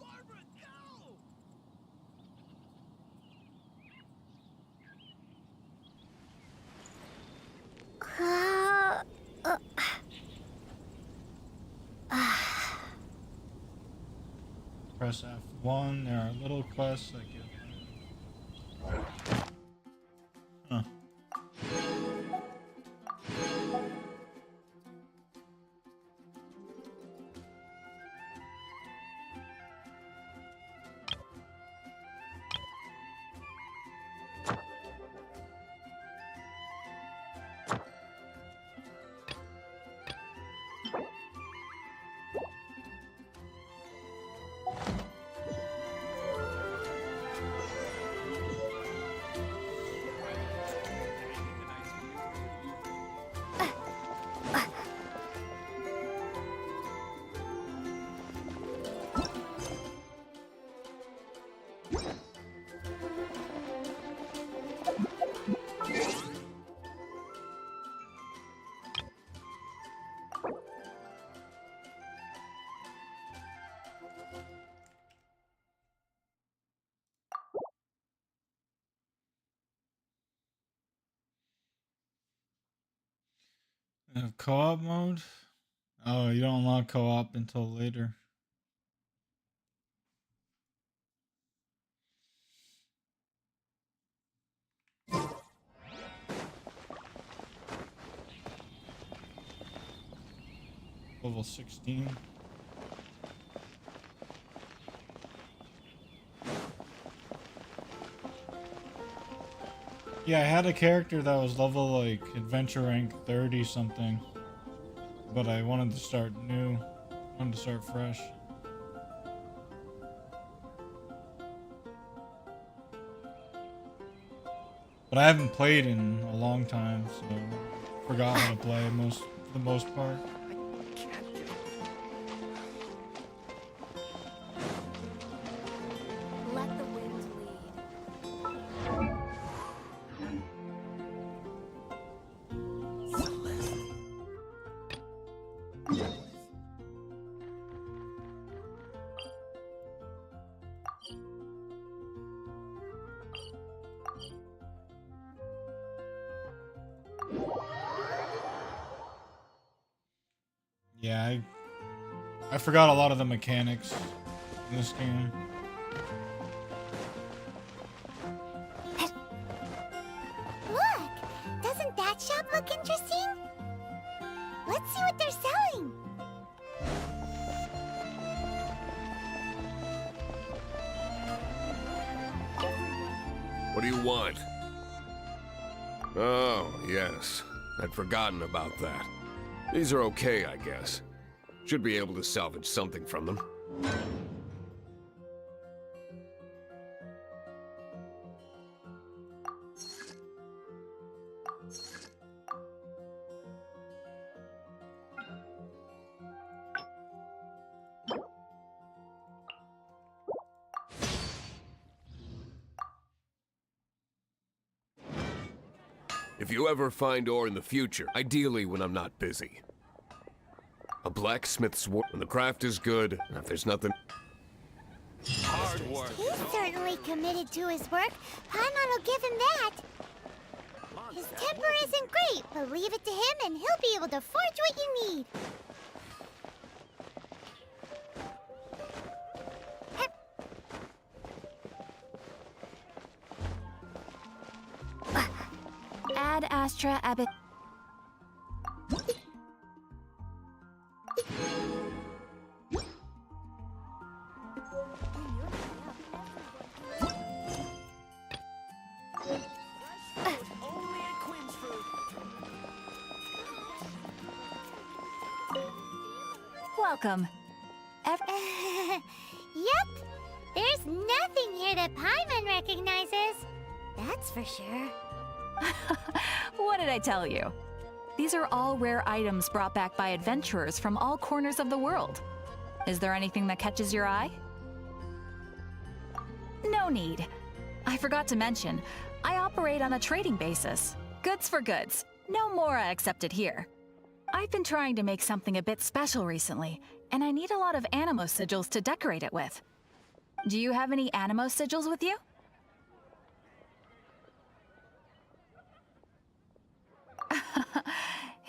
Barbara, go! Press F1. There are little quests that give. Huh. Co-op mode? Oh, you don't unlock co-op until later. Level 16. Yeah, I had a character that was level like adventure rank 30 something, but I wanted to start new. I wanted to start fresh. But I haven't played in a long time, so forgot how to play for the most part. Let the wind lead. Yeah, I forgot a lot of the mechanics in this game. Look! Doesn't that shop look interesting? Let's see what they're selling. What do you want? Oh, yes. I'd forgotten about that. These are okay, I guess. Should be able to salvage something from them. If you ever find ore in the future, ideally when I'm not busy. A blacksmith's work. When the craft is good, and if there's nothing... Hard work. He's certainly committed to his work. Paimon will give him that. His temper isn't great, but leave it to him and he'll be able to forge what you need. Ad Astra Abbot. Welcome. Yep. There's nothing here that Paimon recognizes. That's for sure. What did I tell you? These are all rare items brought back by adventurers from all corners of the world. Is there anything that catches your eye? No need. I forgot to mention, I operate on a trading basis. Goods for goods. No Mora accepted here. I've been trying to make something a bit special recently, and I need a lot of Animo sigils to decorate it with. Do you have any Animo sigils with you?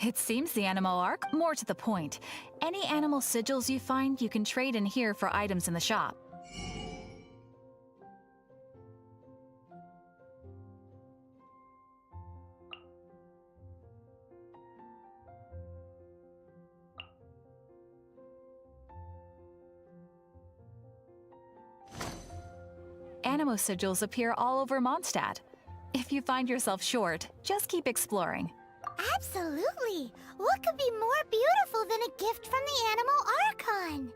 It seems the Animo are more to the point. Any animal sigils you find, you can trade in here for items in the shop. Animo sigils appear all over Mondstadt. If you find yourself short, just keep exploring. Absolutely. What could be more beautiful than a gift from the Animal Archon?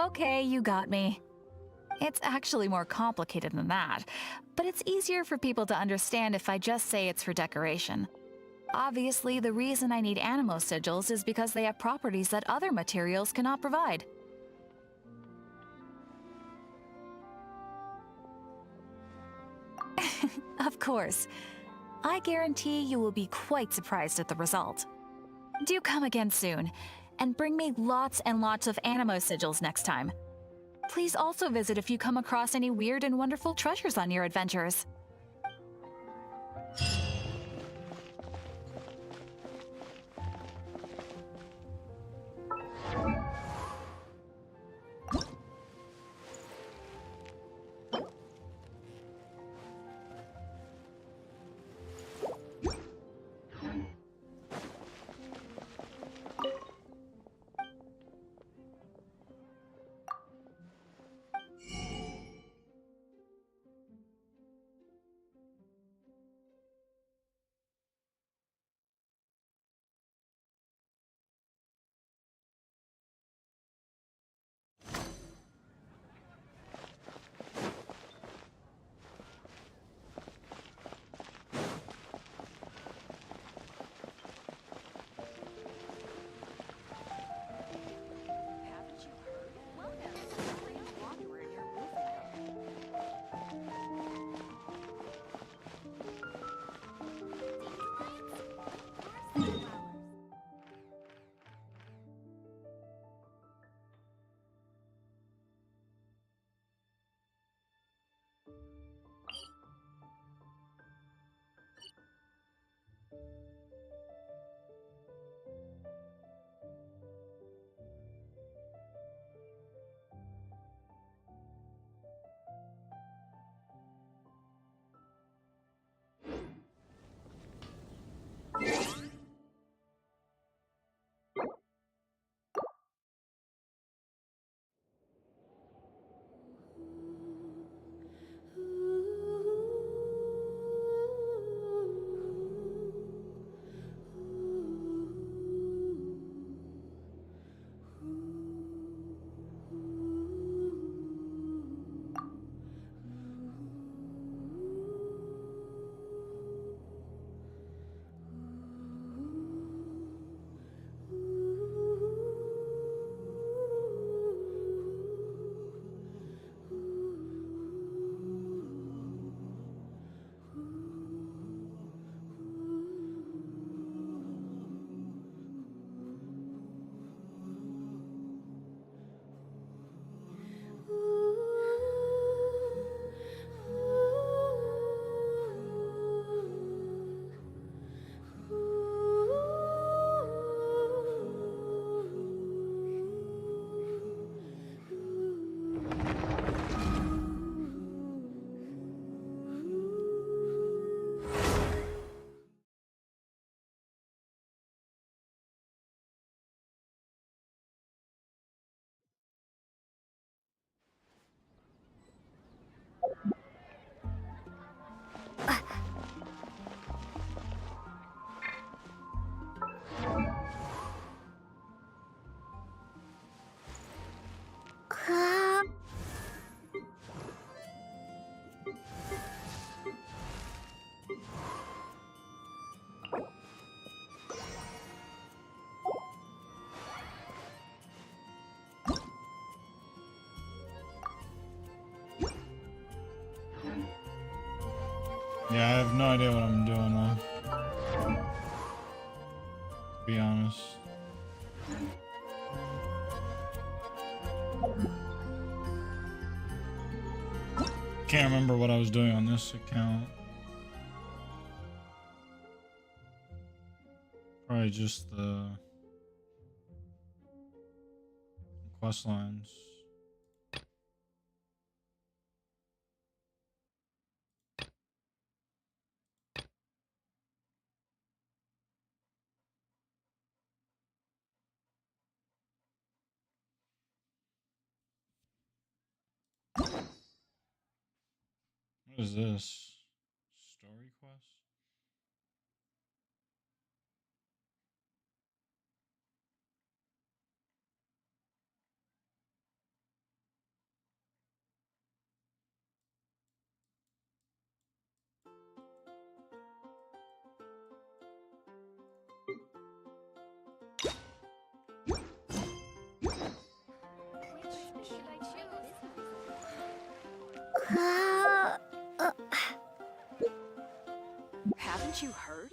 Okay, you got me. It's actually more complicated than that, but it's easier for people to understand if I just say it's for decoration. Obviously, the reason I need Animo sigils is because they have properties that other materials cannot provide. Of course. I guarantee you will be quite surprised at the result. Do come again soon, and bring me lots and lots of Animo sigils next time. Please also visit if you come across any weird and wonderful treasures on your adventures. Yeah, I have no idea what I'm doing though. To be honest. Can't remember what I was doing on this account. Probably just the quest lines. What is this? Story quest? Haven't you heard?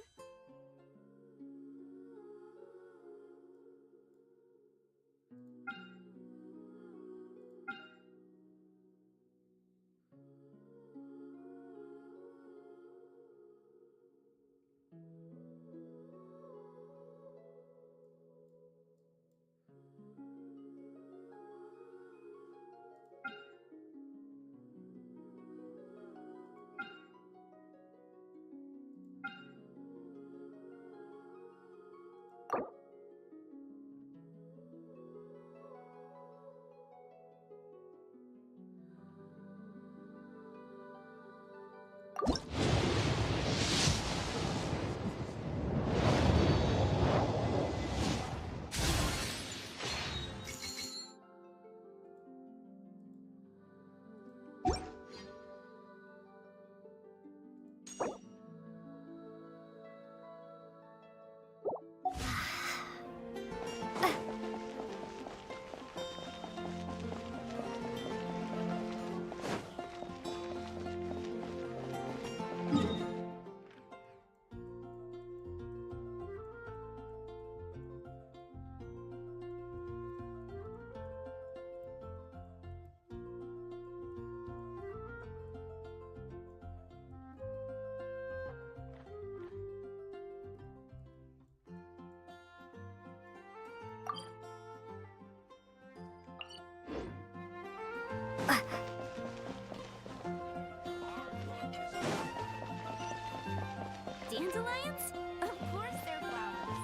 Dandelions? Of course they're flowers.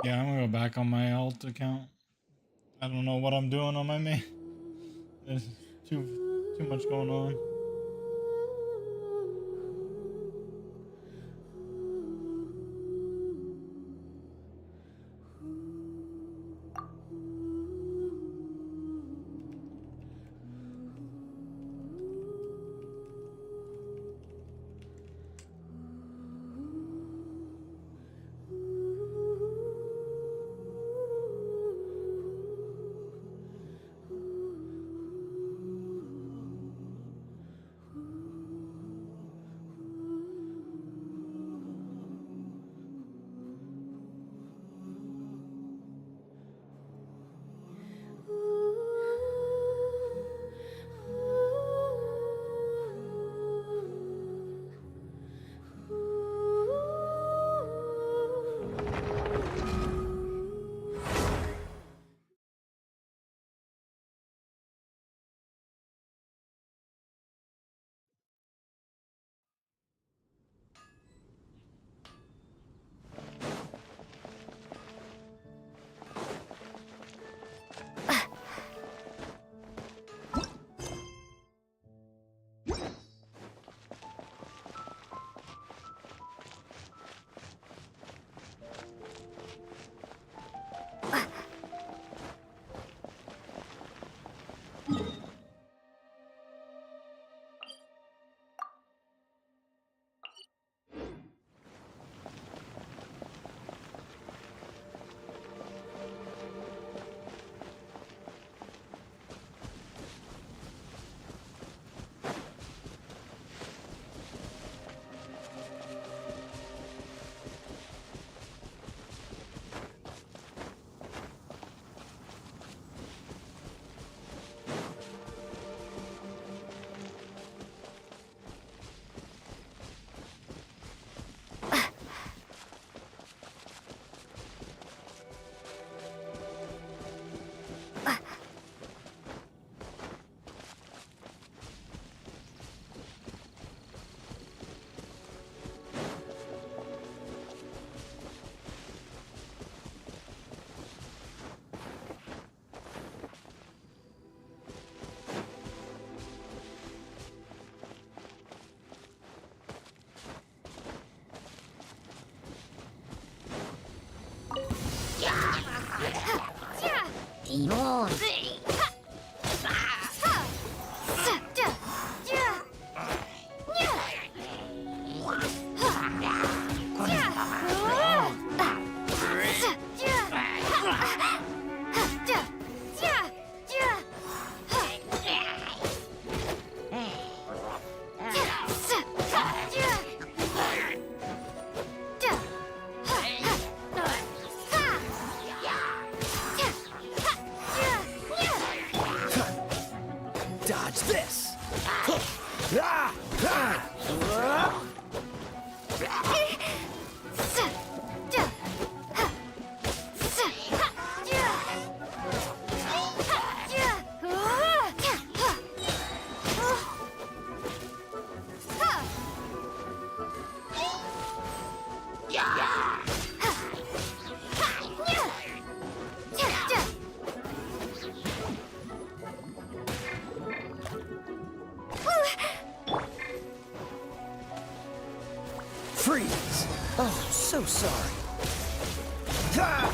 Yeah, I'm gonna go back on my alt account. I don't know what I'm doing on my main. There's too much going on. Dodge this! Ah! Freeze! Oh, so sorry. Ah!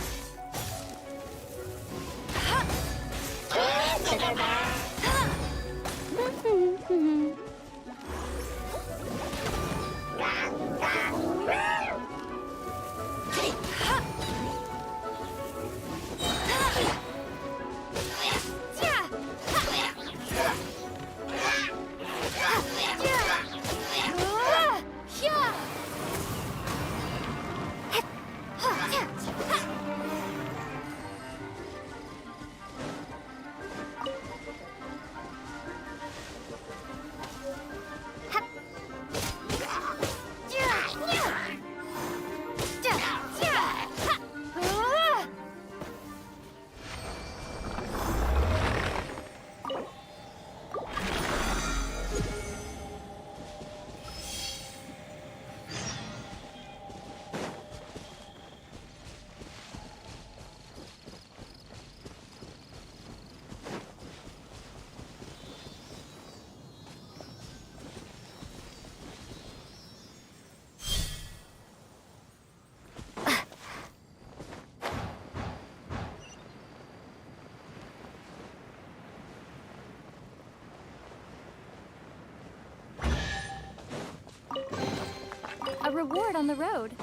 A reward on the road.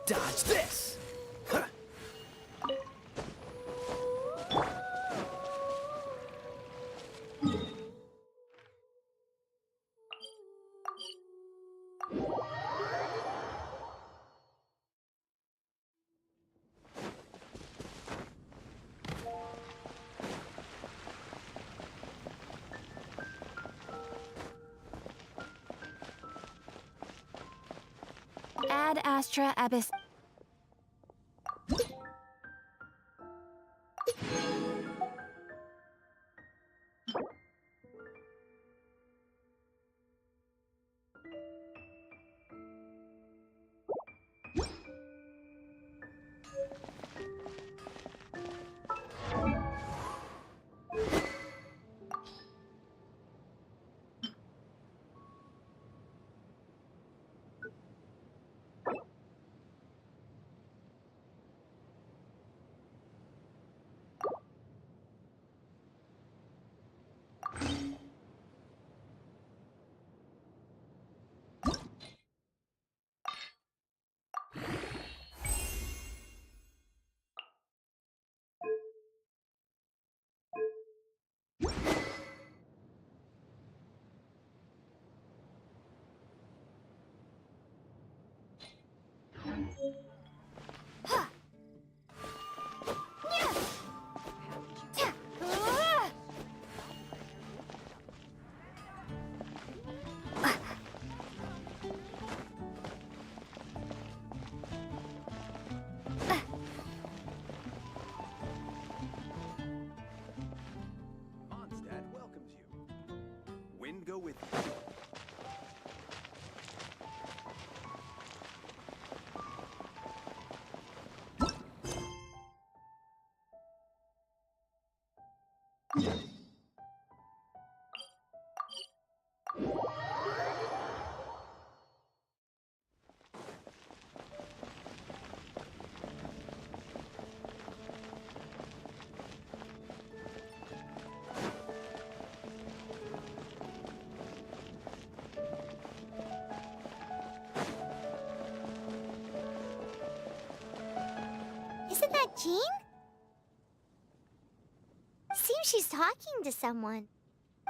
Dodge this! Huh. Ad Astra Abyss. Mondstadt welcomes you. Wind go with you. Isn't that Jean? Seems she's talking to someone.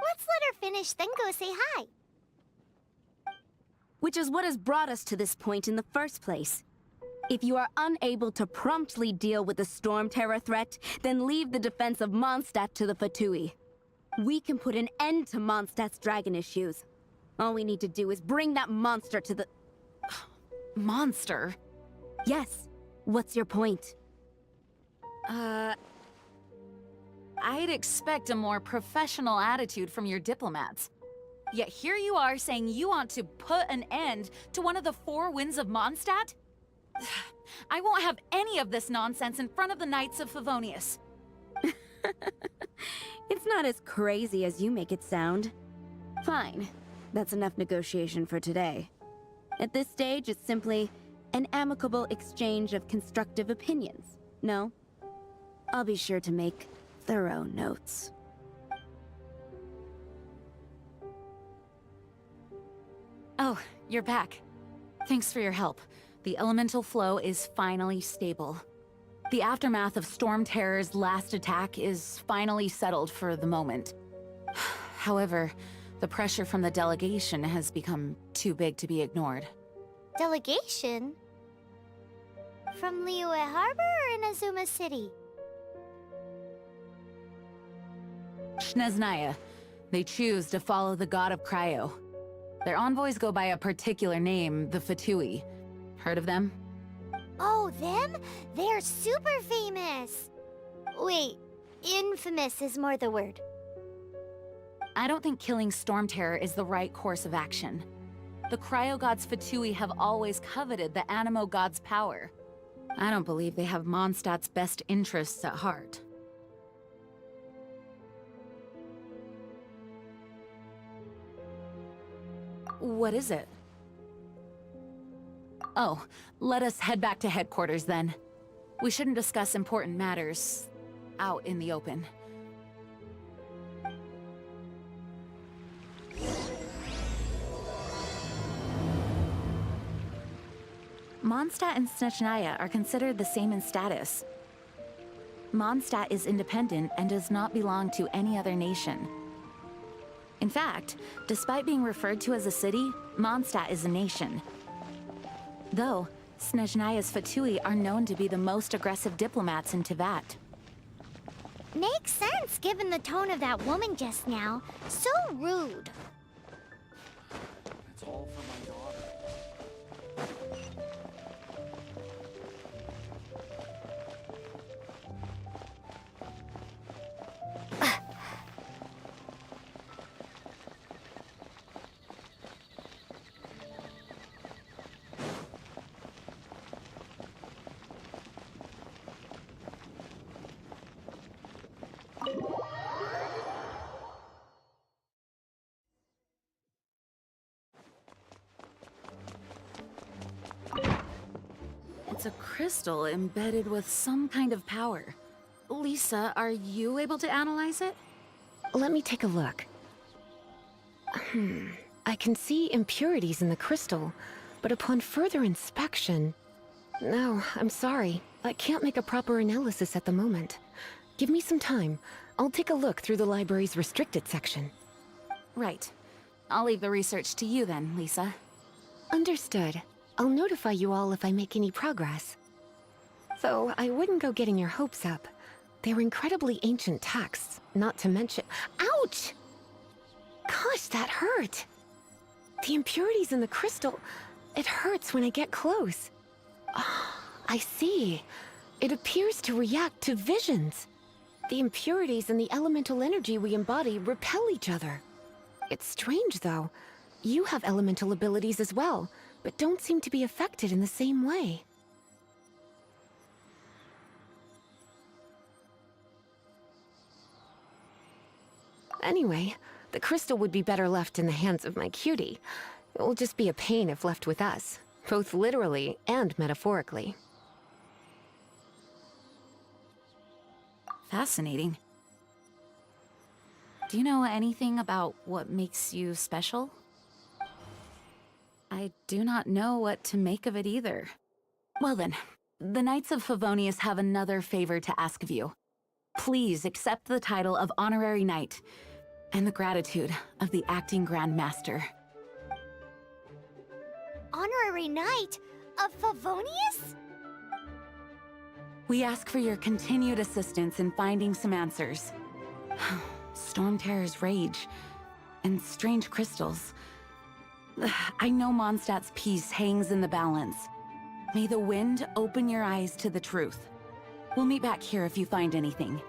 Let's let her finish, then go say hi. Which is what has brought us to this point in the first place. If you are unable to promptly deal with the Storm Terror threat, then leave the defense of Mondstadt to the Fatui. We can put an end to Mondstadt's dragon issues. All we need to do is bring that monster to the... Monster? Yes. What's your point? I'd expect a more professional attitude from your diplomats. Yet here you are saying you want to put an end to one of the four winds of Mondstadt? I won't have any of this nonsense in front of the Knights of Favonius. It's not as crazy as you make it sound. Fine. That's enough negotiation for today. At this stage, it's simply an amicable exchange of constructive opinions. No? I'll be sure to make thorough notes. Oh, you're back. Thanks for your help. The elemental flow is finally stable. The aftermath of Storm Terror's last attack is finally settled for the moment. However, the pressure from the delegation has become too big to be ignored. Delegation? From Liyue Harbor or Inazuma City? Snezhnaya. They choose to follow the god of Cryo. Their envoys go by a particular name, the Fatui. Heard of them? Oh, them? They're super famous! Wait, infamous is more the word. I don't think killing Storm Terror is the right course of action. The Cryo God's Fatui have always coveted the Animo God's power. I don't believe they have Mondstadt's best interests at heart. What is it? Oh, let us head back to headquarters then. We shouldn't discuss important matters out in the open. Mondstadt and Snezhnaya are considered the same in status. Mondstadt is independent and does not belong to any other nation. In fact, despite being referred to as a city, Mondstadt is a nation. Though, Snezhnaya's Fatui are known to be the most aggressive diplomats in Teyvat. Makes sense given the tone of that woman just now. So rude. That's all for my daughter. crystal embedded with some kind of power. Lisa, are you able to analyze it? Let me take a look. I can see impurities in the crystal, but upon further inspection... No, I'm sorry. I can't make a proper analysis at the moment. Give me some time. I'll take a look through the library's restricted section. Right. I'll leave the research to you then, Lisa. Understood. I'll notify you all if I make any progress. Though I wouldn't go getting your hopes up. They're incredibly ancient texts, not to mention— Ouch! Gosh, that hurt! The impurities in the crystal— it hurts when I get close. Ah, I see. It appears to react to visions. The impurities and the elemental energy we embody repel each other. It's strange, though. You have elemental abilities as well, but don't seem to be affected in the same way. Anyway, the crystal would be better left in the hands of my cutie. It will just be a pain if left with us, both literally and metaphorically. Fascinating. Do you know anything about what makes you special? I do not know what to make of it either. Well then, the Knights of Favonius have another favor to ask of you. Please accept the title of Honorary Knight, and the gratitude of the Acting Grand Master. Honorary Knight of Favonius? We ask for your continued assistance in finding some answers. Storm Terror's rage, and strange crystals. I know Mondstadt's peace hangs in the balance. May the wind open your eyes to the truth. We'll meet back here if you find anything.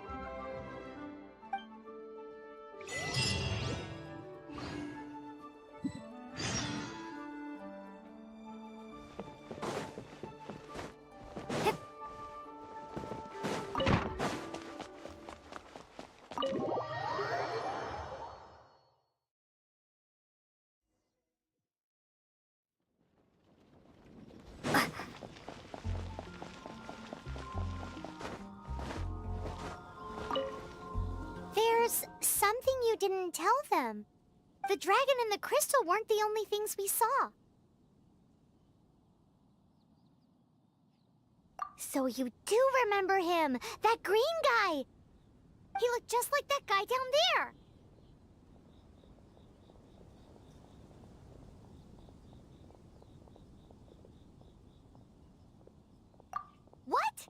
There's something you didn't tell them. The dragon and the crystal weren't the only things we saw. So you do remember him, that green guy. He looked just like that guy down there. What?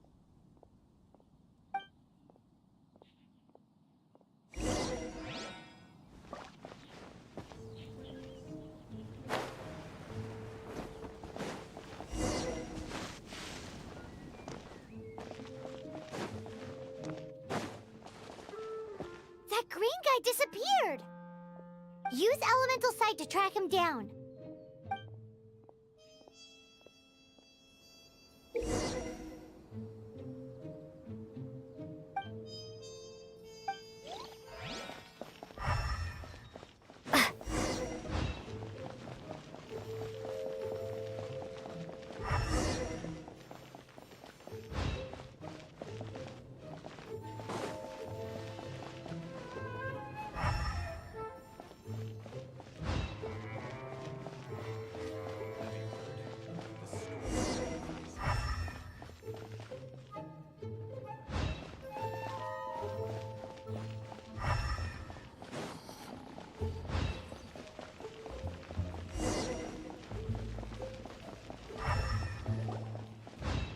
That green guy disappeared! Use Elemental Sight to track him down.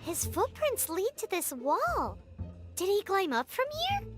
His footprints lead to this wall. Did he climb up from here?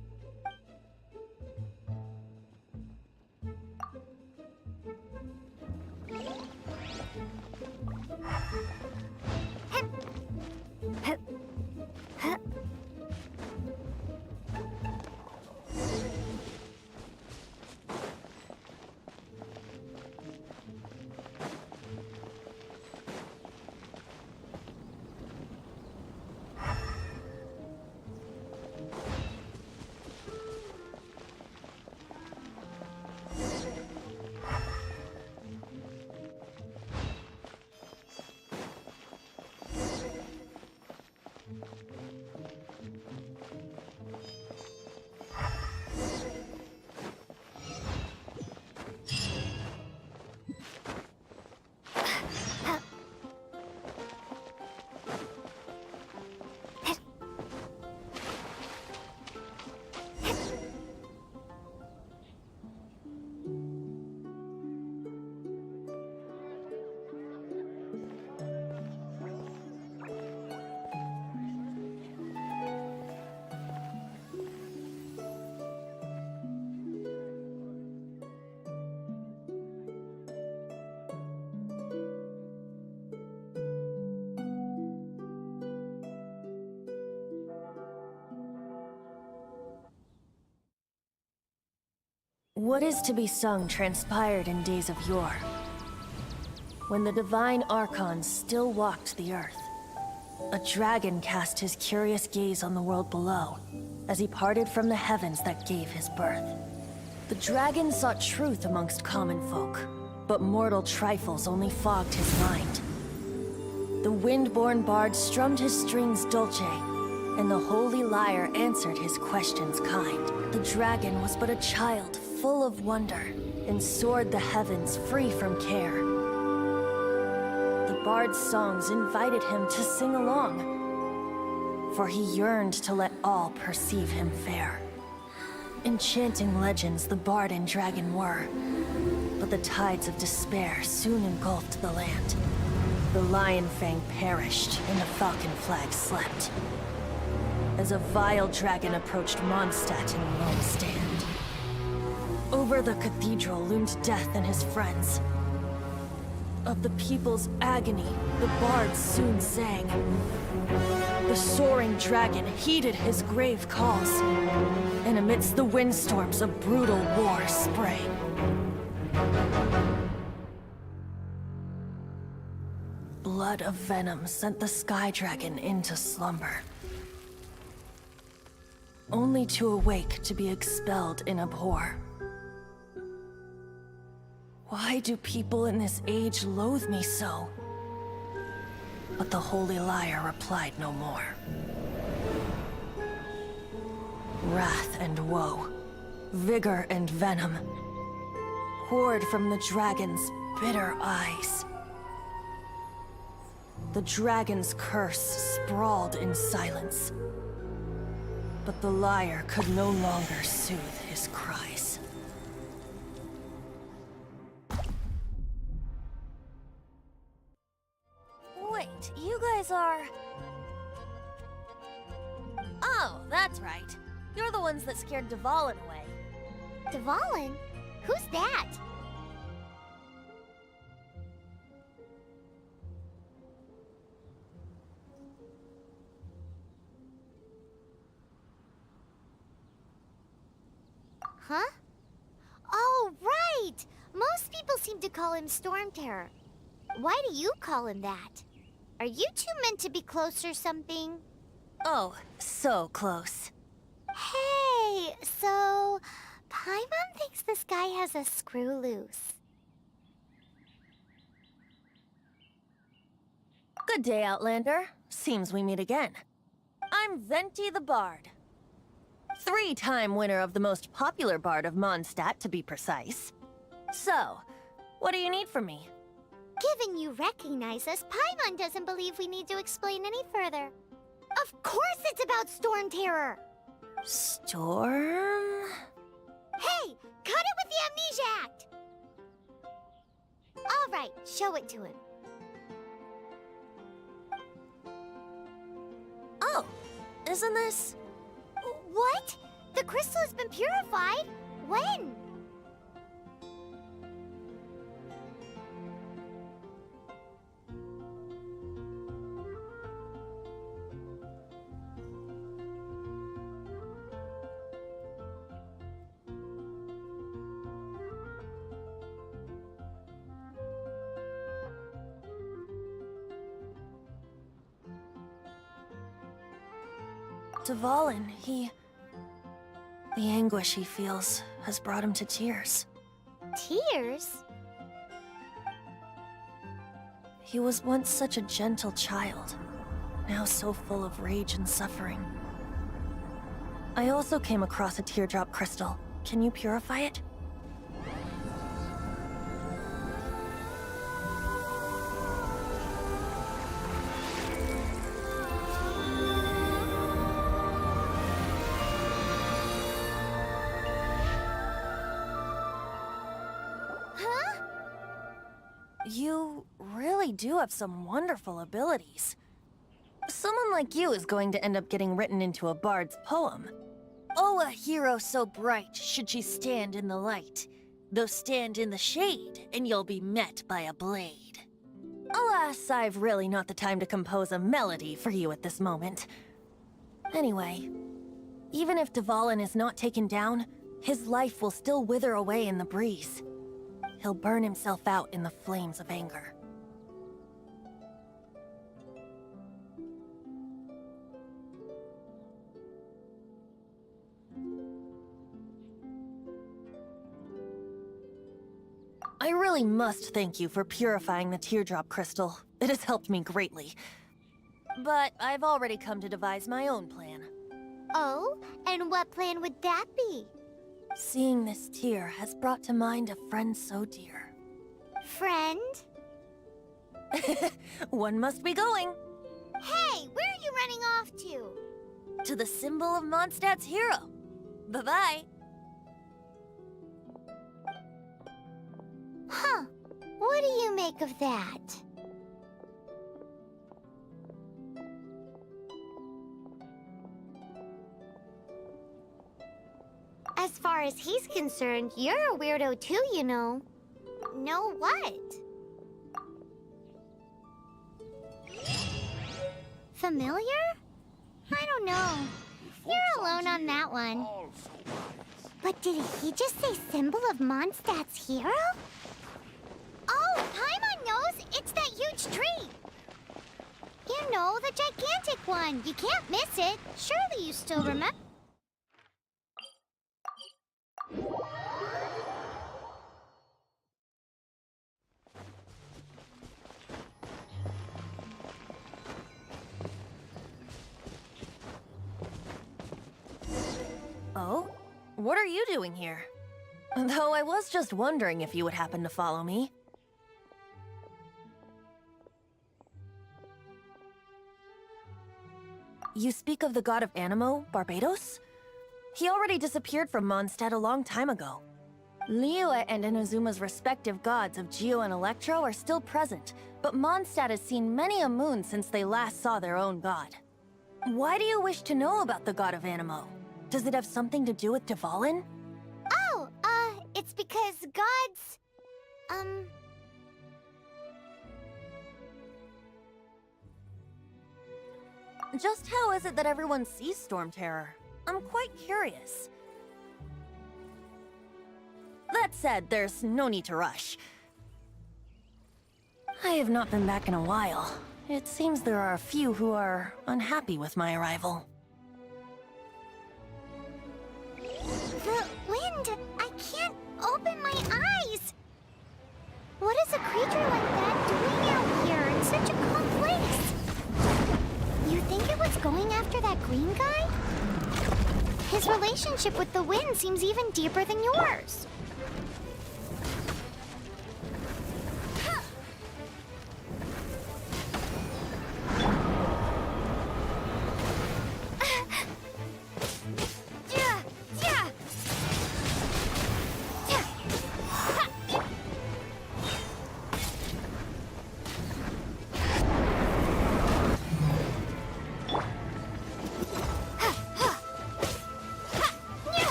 What is to be sung transpired in days of yore, when the divine archons still walked the earth. A dragon cast his curious gaze on the world below, as he parted from the heavens that gave his birth. The dragon sought truth amongst common folk, but mortal trifles only fogged his mind. The wind-born bard strummed his strings dulce, and the holy lyre answered his questions kind. The dragon was but a child full of wonder, and soared the heavens free from care. The bard's songs invited him to sing along, for he yearned to let all perceive him fair. Enchanting legends the bard and dragon were, but the tides of despair soon engulfed the land. The Lion Fang perished, and the Falcon Flag slept, as a vile dragon approached Mondstadt in lone stand. Over the cathedral loomed Death and his friends. Of the people's agony, the bards soon sang. The soaring dragon heeded his grave calls, and amidst the windstorms a brutal war sprang. Blood of venom sent the sky dragon into slumber, only to awake to be expelled in abhor. Why do people in this age loathe me so? But the holy lyre replied no more. Wrath and woe, vigor and venom, poured from the dragon's bitter eyes. The dragon's curse sprawled in silence, but the lyre could no longer soothe his cries. Wait, you guys are... Oh, that's right. You're the ones that scared Dvalin away. Dvalin? Who's that? Huh? Oh, right! Most people seem to call him Storm Terror. Why do you call him that? Are you two meant to be close or something? Oh, so close. Hey, so... Paimon thinks this guy has a screw loose. Good day, Outlander. Seems we meet again. I'm Venti the Bard. 3-time winner of the most popular bard of Mondstadt, to be precise. So, what do you need from me? Given you recognize us, Paimon doesn't believe we need to explain any further. Of course it's about Storm Terror! Storm? Hey! Cut it with the Amnesia Act! Alright, show it to him. Oh, isn't this... What? The crystal has been purified? When? Dvalin, the anguish he feels has brought him to tears. Tears? He was once such a gentle child, now so full of rage and suffering. I also came across a teardrop crystal. Can you purify it? You really do have some wonderful abilities. Someone like you is going to end up getting written into a bard's poem. Oh, a hero so bright should she stand in the light. Though stand in the shade, and you'll be met by a blade. Alas, I've really not the time to compose a melody for you at this moment. Anyway, even if Dvalin is not taken down, his life will still wither away in the breeze. He'll burn himself out in the flames of anger. I really must thank you for purifying the teardrop crystal. It has helped me greatly. But I've already come to devise my own plan. Oh? And what plan would that be? Seeing this tear has brought to mind a friend so dear. Friend? One must be going. Hey, where are you running off to? To the symbol of Mondstadt's hero. Bye-bye. Huh. What do you make of that? As far as he's concerned, you're a weirdo too, you know. Know what? Familiar? I don't know. You're alone on that one. But did he just say symbol of Mondstadt's hero? Oh, Paimon knows! It's that huge tree! You know, the gigantic one. You can't miss it. Surely you still remember. Oh? What are you doing here? Though I was just wondering if you would happen to follow me. You speak of the god of Animo, Barbados? He already disappeared from Mondstadt a long time ago. Liyue and Inazuma's respective gods of Geo and Electro are still present, but Mondstadt has seen many a moon since they last saw their own god. Why do you wish to know about the god of Animo? Does it have something to do with Dvalin? Oh, it's because gods... Just how is it that everyone sees Storm Terror? I'm quite curious. That said, there's no need to rush. I have not been back in a while. It seems there are a few who are unhappy with my arrival. The wind! I can't open my eyes! What is a creature like that doing out here in such a calm place? You think it was going after that green guy? His relationship with the wind seems even deeper than yours.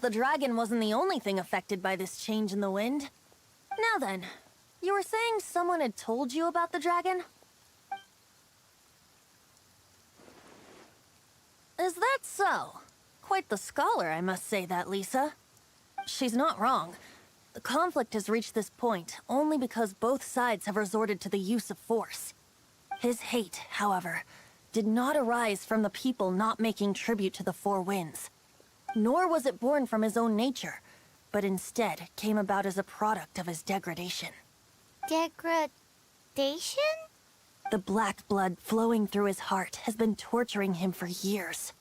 The dragon wasn't the only thing affected by this change in the wind. Now then, you were saying someone had told you about the dragon? Is that so? Quite the scholar, I must say that, Lisa. She's not wrong. The conflict has reached this point only because both sides have resorted to the use of force. His hate, however, did not arise from the people not making tribute to the Four Winds. Nor was it born from his own nature, but instead came about as a product of his degradation. Degradation? The black blood flowing through his heart has been torturing him for years.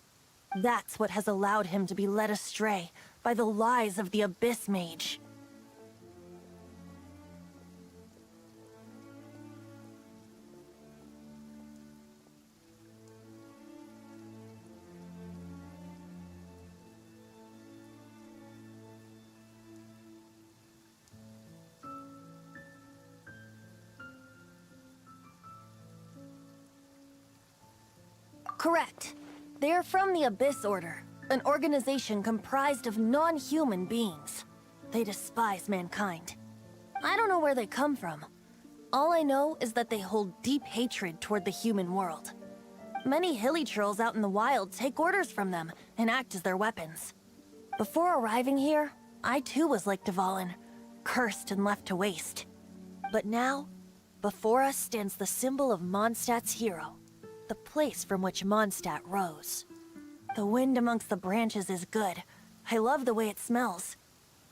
That's what has allowed him to be led astray by the lies of the Abyss Mage. Correct. They are from the Abyss Order, an organization comprised of non-human beings. They despise mankind. I don't know where they come from. All I know is that they hold deep hatred toward the human world. Many hilly trolls out in the wild take orders from them and act as their weapons. Before arriving here, I too was like Dvalin, cursed and left to waste. But now, before us stands the symbol of Mondstadt's hero, the place from which Mondstadt rose. The wind amongst the branches is good. I love the way it smells.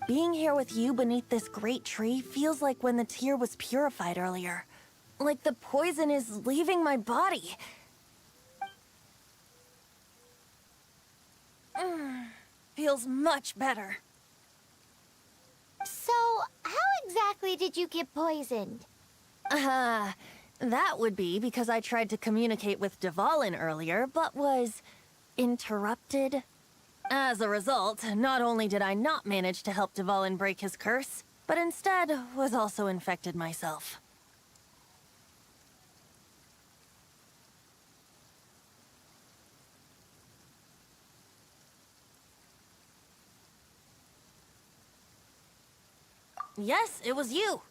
Being here with you beneath this great tree feels like when the tear was purified earlier. Like the poison is leaving my body. Feels much better. So, how exactly did you get poisoned? That would be because I tried to communicate with Dvalin earlier, but was interrupted. As a result, not only did I not manage to help Dvalin break his curse, but instead was also infected myself. Yes, it was you.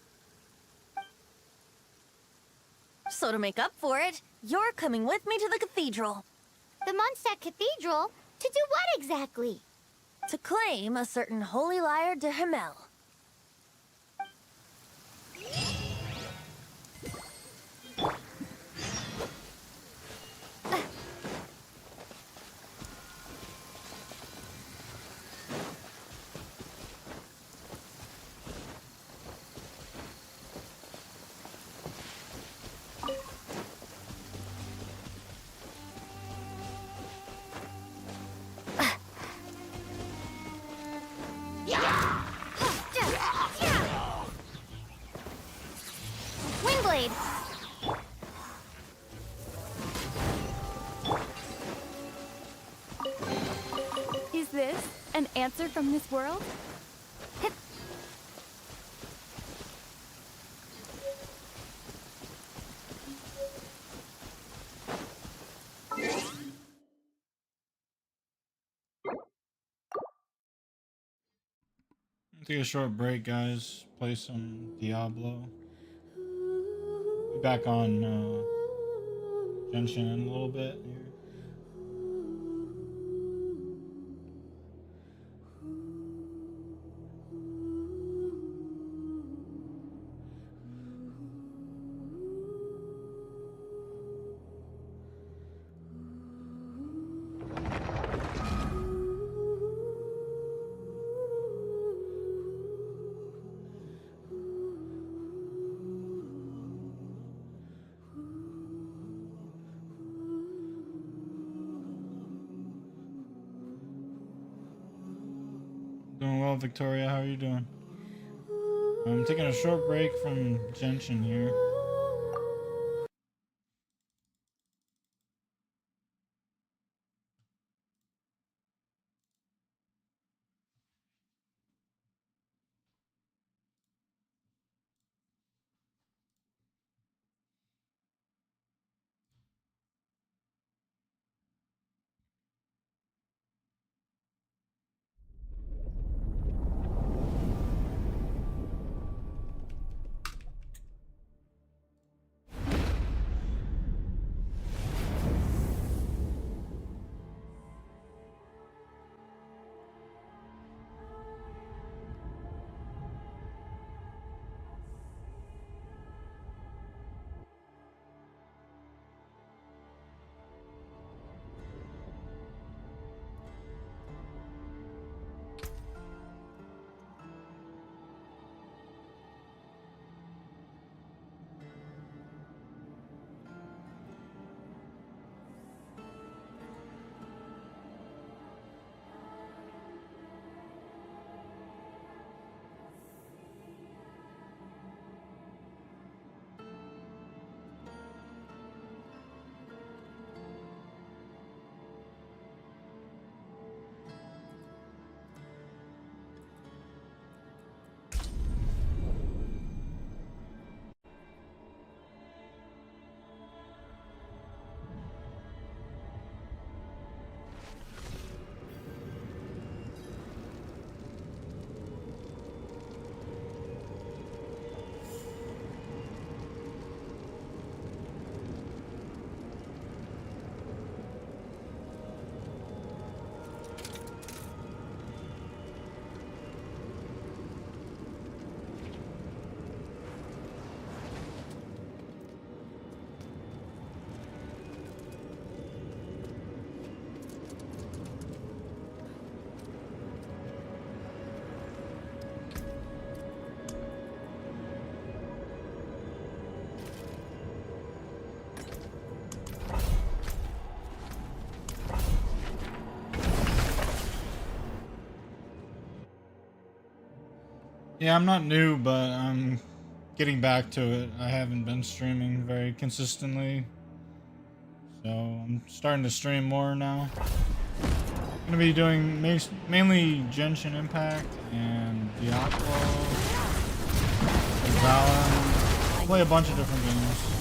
So to make up for it, you're coming with me to the cathedral. The Mondstadt Cathedral? To do what exactly? To claim a certain holy lyre de Himmel. Windblade! Is this an answer from this world? Take a short break, guys. Play some Diablo. Be back on Genshin in a little bit here. Doing well, Victoria. How are you doing? I'm taking a short break from Genshin here. Yeah, I'm not new, but I'm getting back to it. I haven't been streaming very consistently, so I'm starting to stream more now. I'm gonna be doing mainly Genshin Impact and Diablo, Valorant. Play a bunch of different games.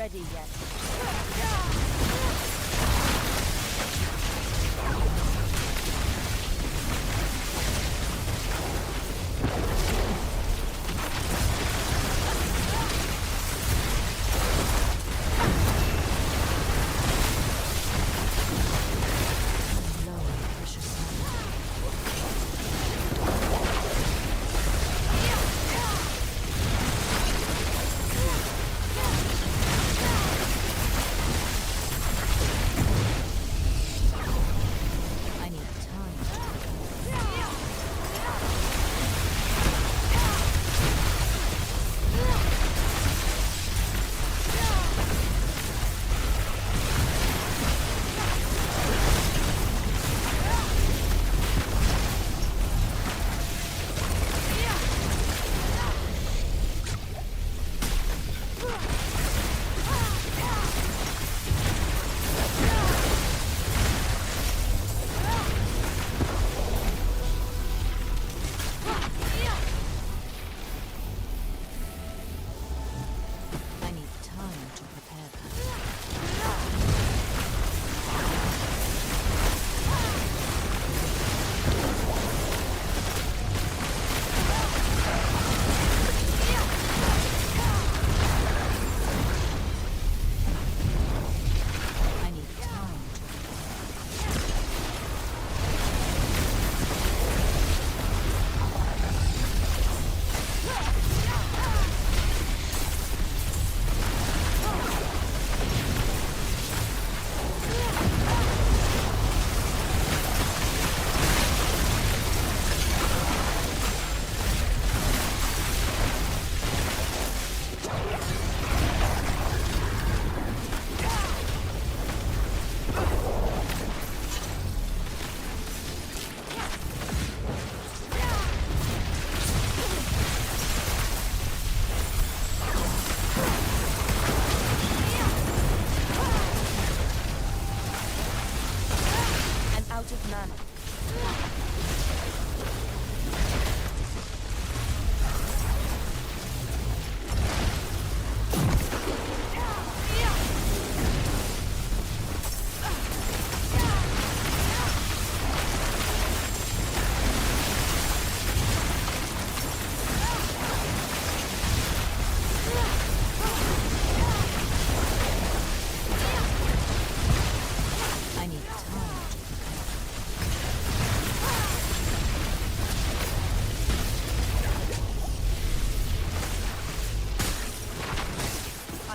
ready yet.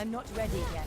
I'm not ready yet.